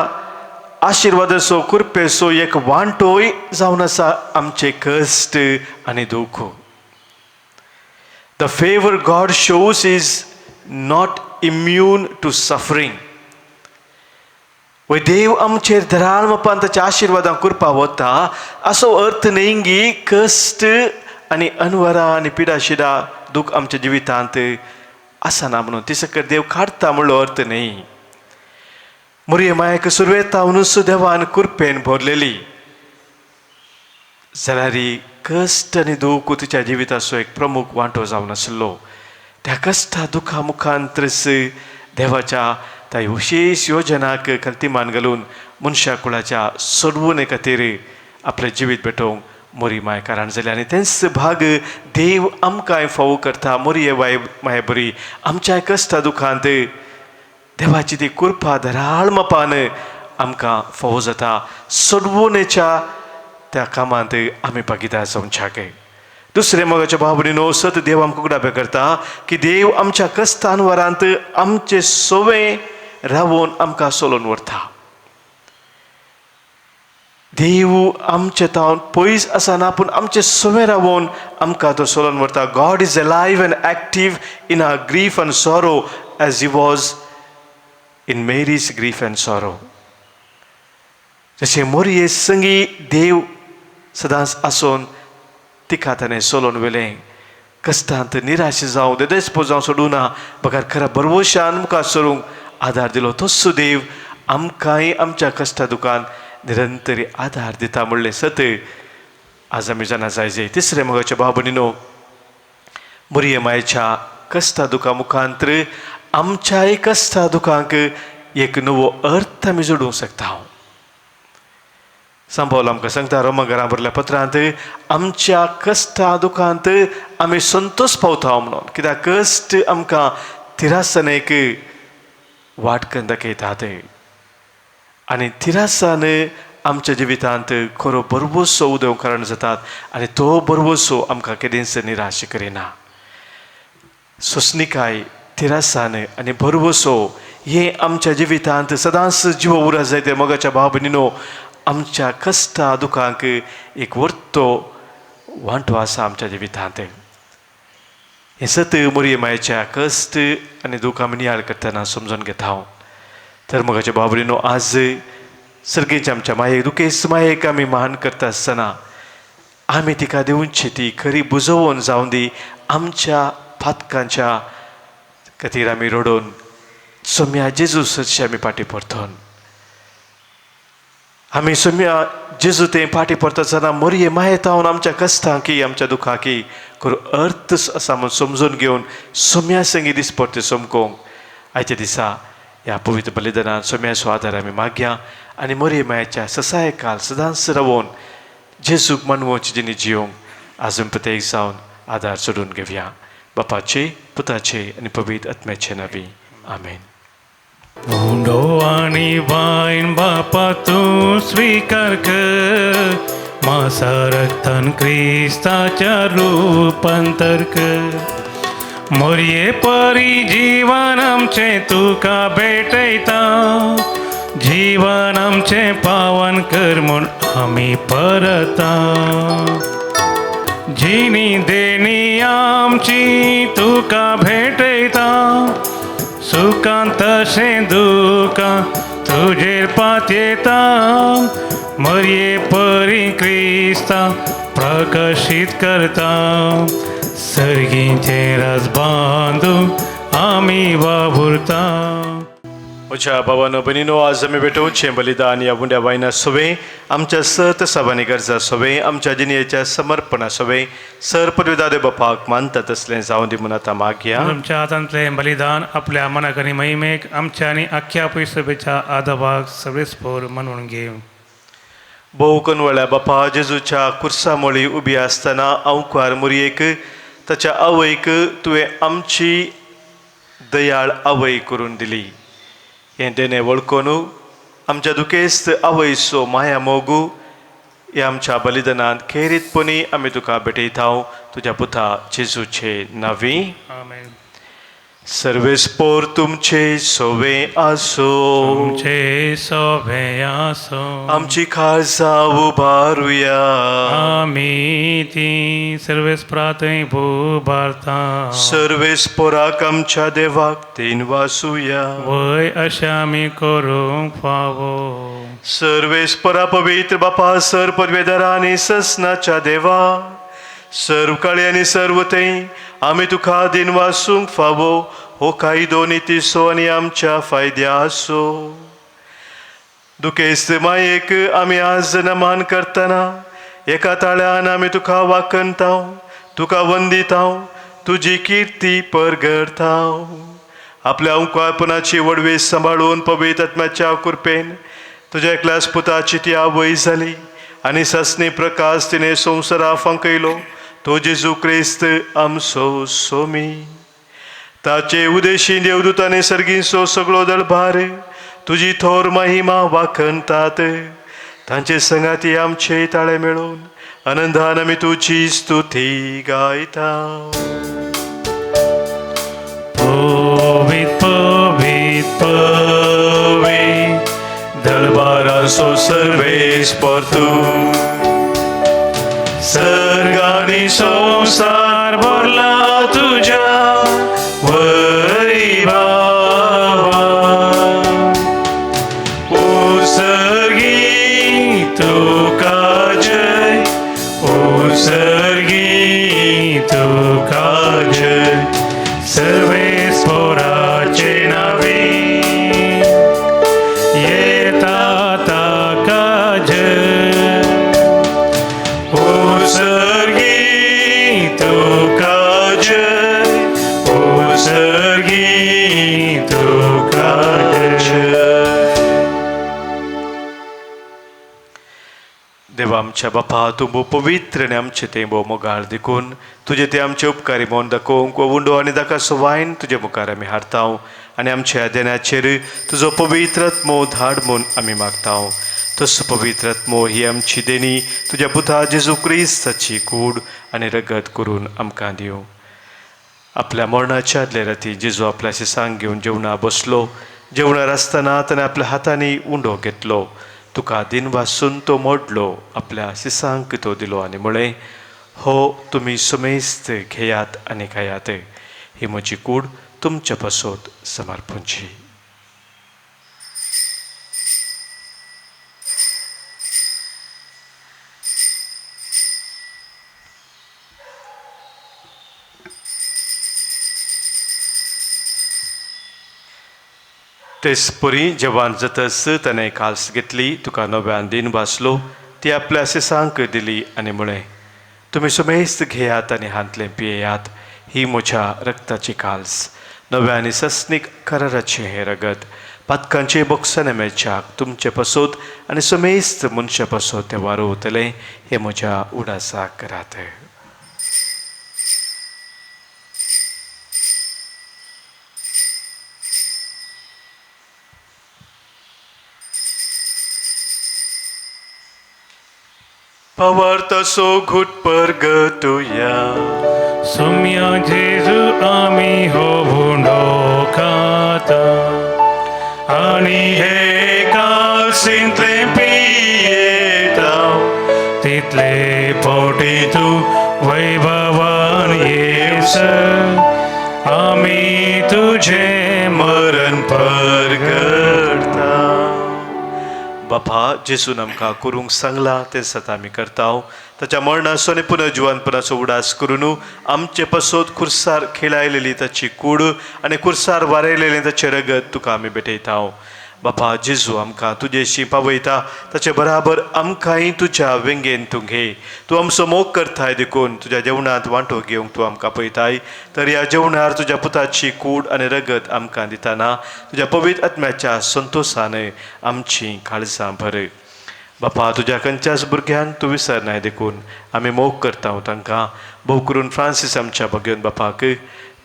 आशिर्वादाचो कृपेचो एक वांटोय जावन आसा आमचे कश्ट आनी दूख. The favour God shows is not immune to suffering. देव आमचेर धराळमपान ताच्या आशिर्वादां करपा वता असो अर्थ न्हय की कश्ट आनी अनवरां आनी पिडा शिडा दूख आमच्या जिवितांत आसना म्हणून ती सकट देव काडटा म्हणलो अर्थ न्हय. मोरये मायेक सुरवेतावनूच देवान कृपेन भरलेली, जाल्यार कश्ट आनी दूख तिच्या जिविताचो एक प्रमुख वांटो जावन आसलो. त्या कश्टा दुखा मुखांतरच देवाच्या त्या विशेष योजनाक कल्तिमान घालून मनशा कुळाच्या सोडवणे खातीर आपलें जिवीत भेटोवंक मोरी माय कारण जाली. आनी तेंच भाग देव आमकां फावो करता. मोरये माय बरी आमच्या कश्टा दुखांत देवाची ती कृपा धराळमपान आमकां फावो जाता. सोडवणेच्या त्या कामांत आमी भागीदार जावंक. दुसरें मोगाच्या भाव भयणीनो, सत देव आमकां उगडापें करता की देव आमच्या कश्टान वरांत आमचे सोवें रावोवन आमकां सोलोवन व्हरता. देव आमचे तावन पयस आसना पूण आमचे सोवें रावोवन आमकां तो सोलोवन व्हरता. God is alive and active in our grief and sorrow as he was in Mary's grief and sorrow. जशें मोरये संगी देव सदांच आसोन तिका ताणें सोलोवन व्हेलें. कश्टांत निराश जावं देदेस्पो जावं सोडूना, बगार खरा बरवशान मुखार सरूंक आदार दिलो. तोच देव आमकांय आमच्या कश्टा दुखान निरंतरी आदार दिता म्हणलें सत आज आमी जाणा जाय. तिसरें मोगाच्या भाव भयणीनो, मुरये मायेच्या कष्टा दुखा मुखांतर आमच्याय कष्टा दुखांक एक नवो अर्थ आमी जोडूंक शकता. संभवल आमकां सांगता रोमांकारां बरयल्ल्या पत्रांत आमच्या कश्टा दुखांत आमी संतोश पावता म्हणून. कित्याक कश्ट आमकां तिरासनेक वाट करून दाखयतात आनी तिरासान आमच्या जिवितांत खरो बरवसो उदक कारण जातात आनी तो बरवसो आमकां केदींच निराश करिना. सोंसणीकाय तिरासान आनी बरवसो हे आमच्या जिवितांत सदांच जिव उरा जाय ते मोगाच्या भाव भयणीनो आमच्या कश्टा दुखांक एक वर्तो वांटो आसा आमच्या जिवितांत. हें सत मुरये मायेच्या कश्ट आनी दुख आमी नियाळ करतना समजून घेता हांव. तर मोगाच्या भाव भयणीनो आज सर्गेच्या आमच्या मायेक दुखेस्त मायेक आमी मान करता आसतना आमी तिका दिवची ती खरी बुजवण जावं दी. आमच्या फातकांच्या खातीर आमी रडोवन सोम्या जेजू सदशी आमी फाटीं परतोन आमी सोम्या जेजू तें फाटीं परतना मोरये मायेत हांव आमच्या कश्टांकी आमच्या दुखांकी खरो अर्थ आसा म्हूण समजून घेवन सोम्या संगी दिसपरते सोमकोंक आयच्या दिसा ह्या पवित्र बलिदानांत सोम्याचो आदार आमी मागया आनी मोरये मायेच्या ससाय काल सदांच रावून जेजूक मनवोवची जिणी जियोंक आजून प्रत्येक जावन आदार सोडून घेवया. बापाचे पुताचे आनी पवित्र आत्म्याचे नांवी आमेन. उंडो आणि वाईन बापा तू स्वीकार कर मासा रक्तान क्रिस्ताच्या रूपांतर कर. मोरये परी जीवन आमचे तुका भेटयता जीवन आमचे पावन कर म्हूण आमी परता. जिणी देणी आमची तुका भेटयता सुखांत तशें दुखां तुजेर पातयेता. मोरये परी क्रिस्ता प्रकाशीत करता सर्गींचे राज बांदून आमी वावुरता. म्हज्या भावानो भयणीनो आज आमी भेटोवचें बलिदान ह्या उंड्या वायना सोवें आमच्या सत साबानी गरजा सोवें आमच्या जिणेच्या समर्पणा सोवें सर पदवीदादे बापाक मानता तसलें जावं दी म्हूण आतां मागया. आमच्या हातांतलें बलिदान आपल्या मनाक आनी महिमेक आमच्या आनी आख्या पयसभेच्या आदाबाक सगळेस्पोर म्हणून घेव. भोव कनवळ्या बापा जेजूच्या कुर्सा मोळी उबी आसतना अवकार मुरयेक ताच्या आवयक तुवें आमची दयाळ आवय करून दिली. हें देणें वळखून आमच्या दुखेस्त आवयचो माया मोगू ह्या आमच्या बलिदानांत खेरीतपणी आमी तुका भेटयता तुज्या पुता जेजूचे नांवी आमेन. सर्वेस्पोर तुमचे सोवें आसो तुमचे सोवें आसो आमची काळजां उबारुया आमी ती सर्वेस्परांतय उबारता. सर्वेस्पोराक आमच्या देवाक तीन वासुया वय अशें आमी करूंक फावो. सर्वेस्परा पवित्र बापा सर पदवेदारा आनी ससनाच्या देवा सर्व काळी आनी सर्व तें आमी तुका दिन वासूंक फावो हो कायदो नितीसो आनी आमच्या फायद्या आसो. दुखेस्त मायेक आमी आज नमान करतना एका ताळ्यान आमी तुका वाकणता तुका वंदिता तुजी किर्ती परगडता. आपल्या ओंकारपणाची वडवी सांबाळून पवित्र आत्म्याच्या कृपेन तुज्या एकल्याच पुताची ती आवय जाली आनी ससनी प्रकाश तिणें संवसारा फंकयलो तो जेजू क्रिस्त आमचो सोमी. ताचे उदेशी देवदूतांनी सर्गीचो सगळो दळभार तुजी थोर महिमा वाखणतात. तांचे संगाती आमचे ताळे मेळून आनंदान आमी तुजी स्तुती गायता. पवित्र पवित्र पवित्र दळबाराचो सर्वेस्पर तूं सर्ग आनी संसार भरला तुज्या वैभवान. उत्सर्गी तुका जय उत्सर्गी तुका जय सर्वेस्पराचे नावे येता ताका जय. उत्सर्गी तुका जय आमच्या बापा तूं भोव पवित्र आनी आमचे तें भोव मोगाळ देखून तुजे ते आमचे उपकारी मोन दाखोवंक उंडो आनी दाकासो वायन तुजे मुखार आमी हारतांव आनी आमच्या देण्याचेर तुजो पवित्र आत्मो धाड म्हूण आमी मागतांव. तसो पवित्र आत्मो ही आमची देणी तुज्या पुता जेजू क्रिस्ताची कूड आनी रगत करून आमकां दिवं. आपल्या मरणाच्या आदले राती जेजू आपल्या शिसांक घेवन जेवणा बसलो. जेवणार आसतना ताणें आपल्या हातांनी उंडो घेतलो. तुका दिन वासून तो मोडलो, आपल्या शिसांक तो दिलो आनी म्हळें, हो तुमी सुमेस्त घेयात आनी खायात. ही म्हजी कूड तुमच्या पासत समर्पणची. तेच परी जेवण जातस ताणें काल्स घेतली. तुका नव्यान दिन वाचलो. ती आपल्या शिसांक दिली आनी म्हळें, तुमी सुमेस्त घेयात आनी हातलें पियेयात. ही म्हज्या रक्ताची काल्स, नव्या आनी सस्नीक कराराचें हें रगत. पातकांचे बोक्साने मेळच्याक तुमचे पासत आनी सुमेस्त मनशा पासत तें वारोवतलें. हें म्हज्या उडासाक करात. Pavartaso gutpergetuya Sumya Jesu ami ho bundokata Ani he kalsintle piyetau Title poti tu vaibhavan yevsa Ami tujhe maran परगडता. बापा जेसून आमकां करूंक सांगला तें सतां आमी करतांव. ताच्या मरणाचो आनी पुनर्जिवानपणाचो उडास करून आमचे पासत खुर्सार खेळायलेली ताची कूड आनी खुर्सार वारयलेलें ताचें रगत तुका आमी भेटयतांव. बापा जेजू आमकां तुजेशी पावयता. ताचे बराबर आमकांय तुज्या वेंगेन तूं घे. तूं आमचो मोग करताय देखून तुज्या जेवणांत वांटो घेवंक तूं आमकां पळयताय. तर ह्या जेवणार तुज्या पुताची कूड आनी रगत आमकां दितना तुज्या पवित्र आत्म्याच्या संतोशान आमची काळजां भर. बापा तुज्या खंयच्याच भुरग्यांक तूं विसरनाय देखून आमी मोग करता तांकां. भोव करून फ्रांसीस आमच्या भगिवन बापाक,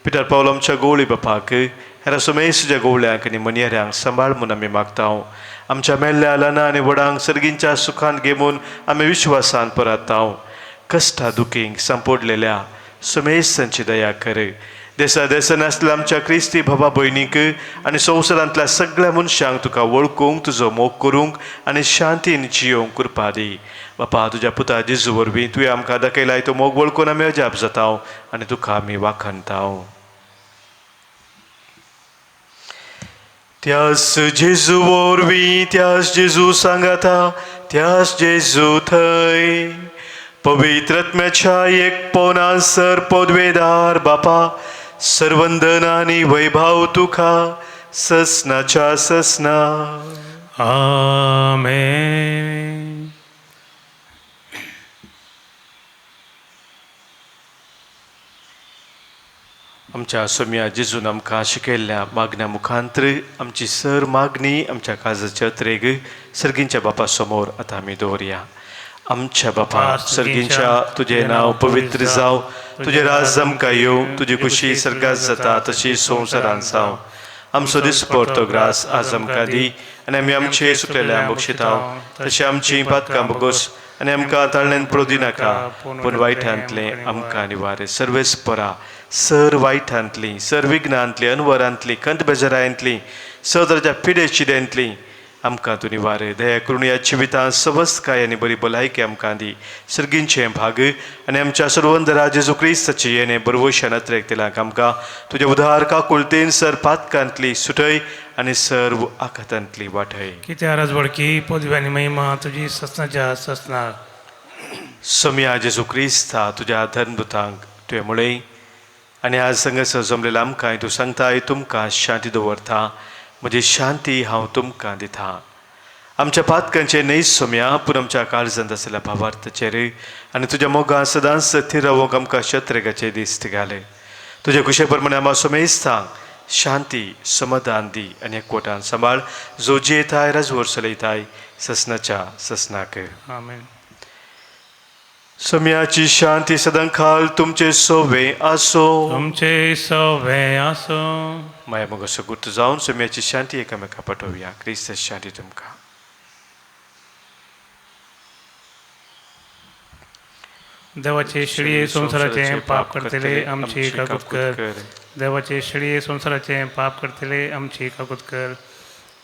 पिटर पावल आमच्या गवळी बापाक, हेरा सुमेश तुज्या गवळ्यांक आनी मनियऱ्यांक सांबाळ म्हूण आमी मागतांव. आमच्या मेल्ल्या ल्हान आनी व्हडांक सर्गींच्या सुखांत घेवन आमी विश्वासान परतांव. कश्टा दुखींक सांपोडलेल्या सुमेशांची दया कर. देसा देसान आसल्या आमच्या क्रिस्ती भावा भयणीक आनी संवसारांतल्या सगळ्या मनशांक तुका वळखूंक तुजो मोग करूंक आनी शांतीन जियोंक कृपा दी. बापा तुज्या पुता जेजू वरवीं तुवें आमकां दाखयलाय तो मोग वळखून आमी अजाप जातांव आनी तुका आमी वाखणतांव. त्यास जेजू वरवीं त्यास जेजू सांगाता त्यास जेजू थंय पवित्र आत्म्याच्या एकपणान सर पदवेदार बापा सर्वंदन आनी वैभव तुका ससनाच्या ससना. Amen. आमच्या सोम्या जेजून आमकां शिकयल्ल्या मागण्या मुखांतर आमची सर मागणी आमच्या काळजाच्या त्रेग सर्गींच्या बापा समोर आतां आमी दवरया. आमच्या बापा सर्गींच्या तुजें नांव पवित्र जावं. तुजें राज आमकां येवं. तुजी खुशी सर्गात जाता तशी संवसारांत जावं. आमचो दिसपडटो ग्रास आज आमकां दी आनी आमी आमचे सुकलेल्यांक बक्षितांव. तशें आमची पातकां बगोस आनी आमकां ताळणेन पडोवं नाका पूण वायटांतलें आमकां निवार. सर्वेस्परा सर वायटांतलीं, सर विघ्नांतलीं, अनवरांतलीं, खंत बेजारांतलीं, सदराच्या पिडे चिड्यांतलीं आमकां तूं निवार. दया करून ह्या जिवितांत सवस्काय आनी बरी भलायकी आमकां दी. सर्गींचें भाग आनी आमच्या सर्वंदरा जेजू क्रिस्ताची येणें बरवशा नत्रेक तेलाक आमकां तुजे उदार काकुळतेन सर पातकांतली सुटय आनी सर्व आकांतांतली वाटय. कित्या राजवडकी पदवी आनी महिमा तुजी ससनाच्या ससना. सोम्या जेजू क्रिस्ता तुज्या धर्मभुतांक तुवें म्हळें आनी आज संगसर जमलेल्या आमकांय तूं सांगताय तुमकां शांती दवरता. म्हजी शांती हांव तुमकां दितां. आमच्या पातकांचे न्हयच सोम्या पूण आमच्या काळजांत आसलेल्या भावार्थाचेर आनी तुज्या मोगान सदांच स्थिर रावूंक आमकां शत्रेगाचे दीस घाले. तुजे कुशे प्रमाणे आमकां सोमेस्तांक शांती समाधान दी आनी एकवटान सांबाळ. जो जियेताय राजवट चलयताय ससनाच्या ससनाक. आमेन. सम्याची शांती सदांकाळ तुमचे सोवे आसो. तुमचे सवे आसो. माया मग असं गुर्त जाऊन सम्याची शांती एकामेका पाठवूया. क्रिस्त शांती तुमका. देवाचे शिडी संसाराचे पाप करतले आमची काकूत कर. देवाचे शिडी संसाराचे पाप करतले आमची काकूत कर.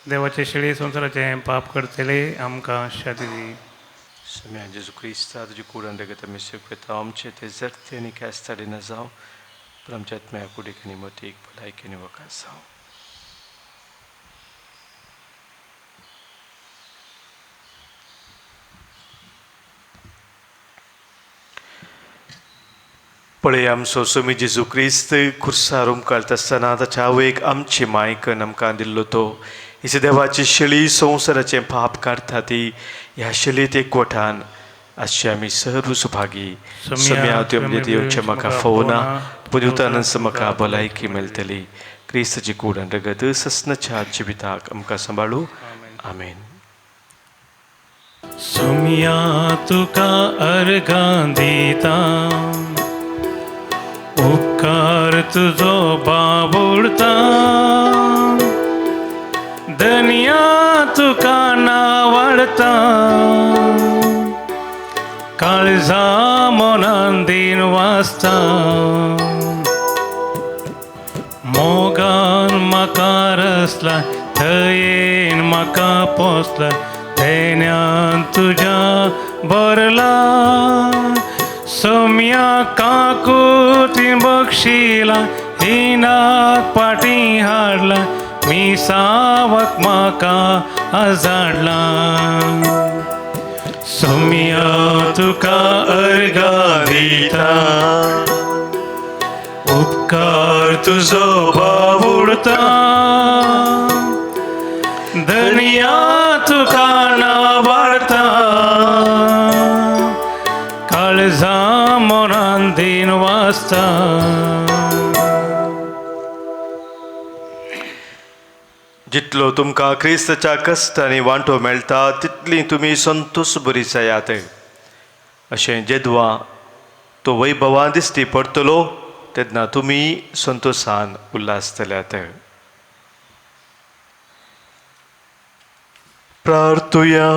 देवाचे शिडी संसाराचे पाप करतले आमकां शांती दी. Semia Gesù Cristo, तुझी कुडन रगत आम्ही स्वीकारता आमचे ते जरते आणि कॅस्ताडे न जाऊ पण आमच्या आत्म्या कुडे मोठी एक भलाई केनी वकास जाऊ. पळे आमचो स्वामी जेजू क्रिस्त खुर्सार उमकाळटा आसतना ताच्या आवयक आमची मायकन आमकां दिल्लो तो इस देवाची शिळी संवसाराचें पाप काडटा ती ह्या शिळेत एकवटान अशी आमी सर्व सुभागी. सम्या त्यो म्हणजे देवचे म्हाका फोवना पुदिवतानच म्हाका भलायकी मेळटली. क्रिस्ताची कुडन रगत ससनाच्या जिविताक आमकां सांबाळू. आमेन. सम्या तुका अर्गां दिता उपकार तुजो बाबुडता. धन्या तुका नावाडता काळजा मनान दिन वाचता. मोगान म्हाका रसला थंयेन म्हाका पोसला. देण्यान तुज्या भरला सम्या काकुतीन बक्षिला हिनाक पाटी हाडला. मी सावक म्हाका आजाडला. सम्या तुका अर्गां दिता उपकार तुजो बाबुडता. धन्या तुका नावाडता काळजा मनान दिन वाचता. जितलो तुमकां क्रिस्ताच्या कश्टांनी वांटो मेळटा तितली तुमी संतोश बरी जायात. अशें जेदवा तो वैभवान दिश्टी पडटलो तेन्ना तुमी संतोशान उल्हासतल्यात. प्रार्थुया.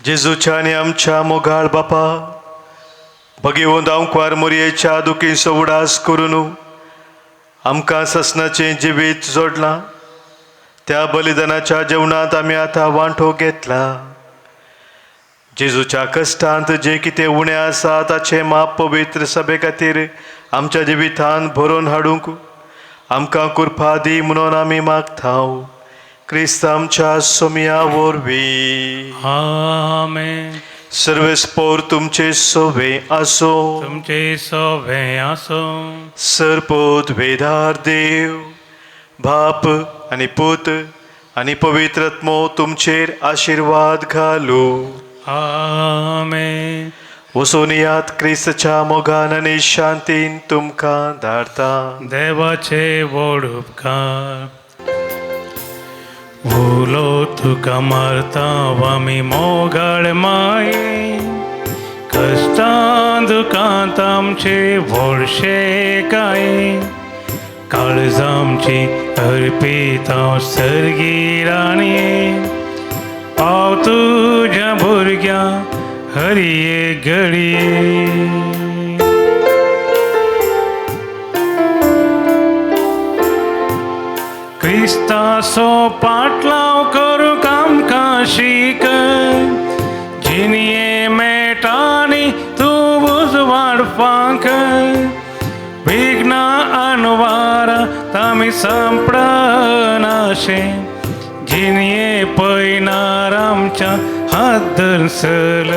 जेजूच्या आनी आमच्या मोगाळ बापा भगिवंत आमकां मोरयेच्या दुखीचो उडास करून आमकां ससनाचें जिवीत जोडलां. त्या बलिदानाच्या जेवणांत आमी आतां वांटो घेतला. जेजूच्या कश्टांत जे कितें उणें आसा ताचें माप पवित्र सभे खातीर आमच्या जिवितांत भरून हाडूंक आमकां कृपा दी म्हणून आमी मागतांव. क्रिस्त आमच्या सोम्या वरवीं. आमेन. सर्वेस्पोर तुमचे सोवे आसो. तुमचे सोवे आसो. सरपोत वेदार देव बाप आनी पूत आनी पवित्र आत्मो तुमचेर आशिर्वाद घालू. आमेन. वचून यात क्रिस्ताच्या मोगान आनी शांतीन तुमकां धाडटा. देवाचे व्हड उपकार. उलो तुका मारता आमी मोगाळ माये. कश्टां दुखांत आमचे व्हडशे काय. काळज आमची अर्पीत हांव सर्गी राणये. पाव तुज्या भुरग्या हरिये घडये. क्रिस्ताचो पाटलाव करूंक आमकां शिक. जिनिये मेटांनी तूं उजवाड फांक. विघ्नां आनवारां तामी संपडनाशे. जिनिये पयनार आमच्या हात धरसल.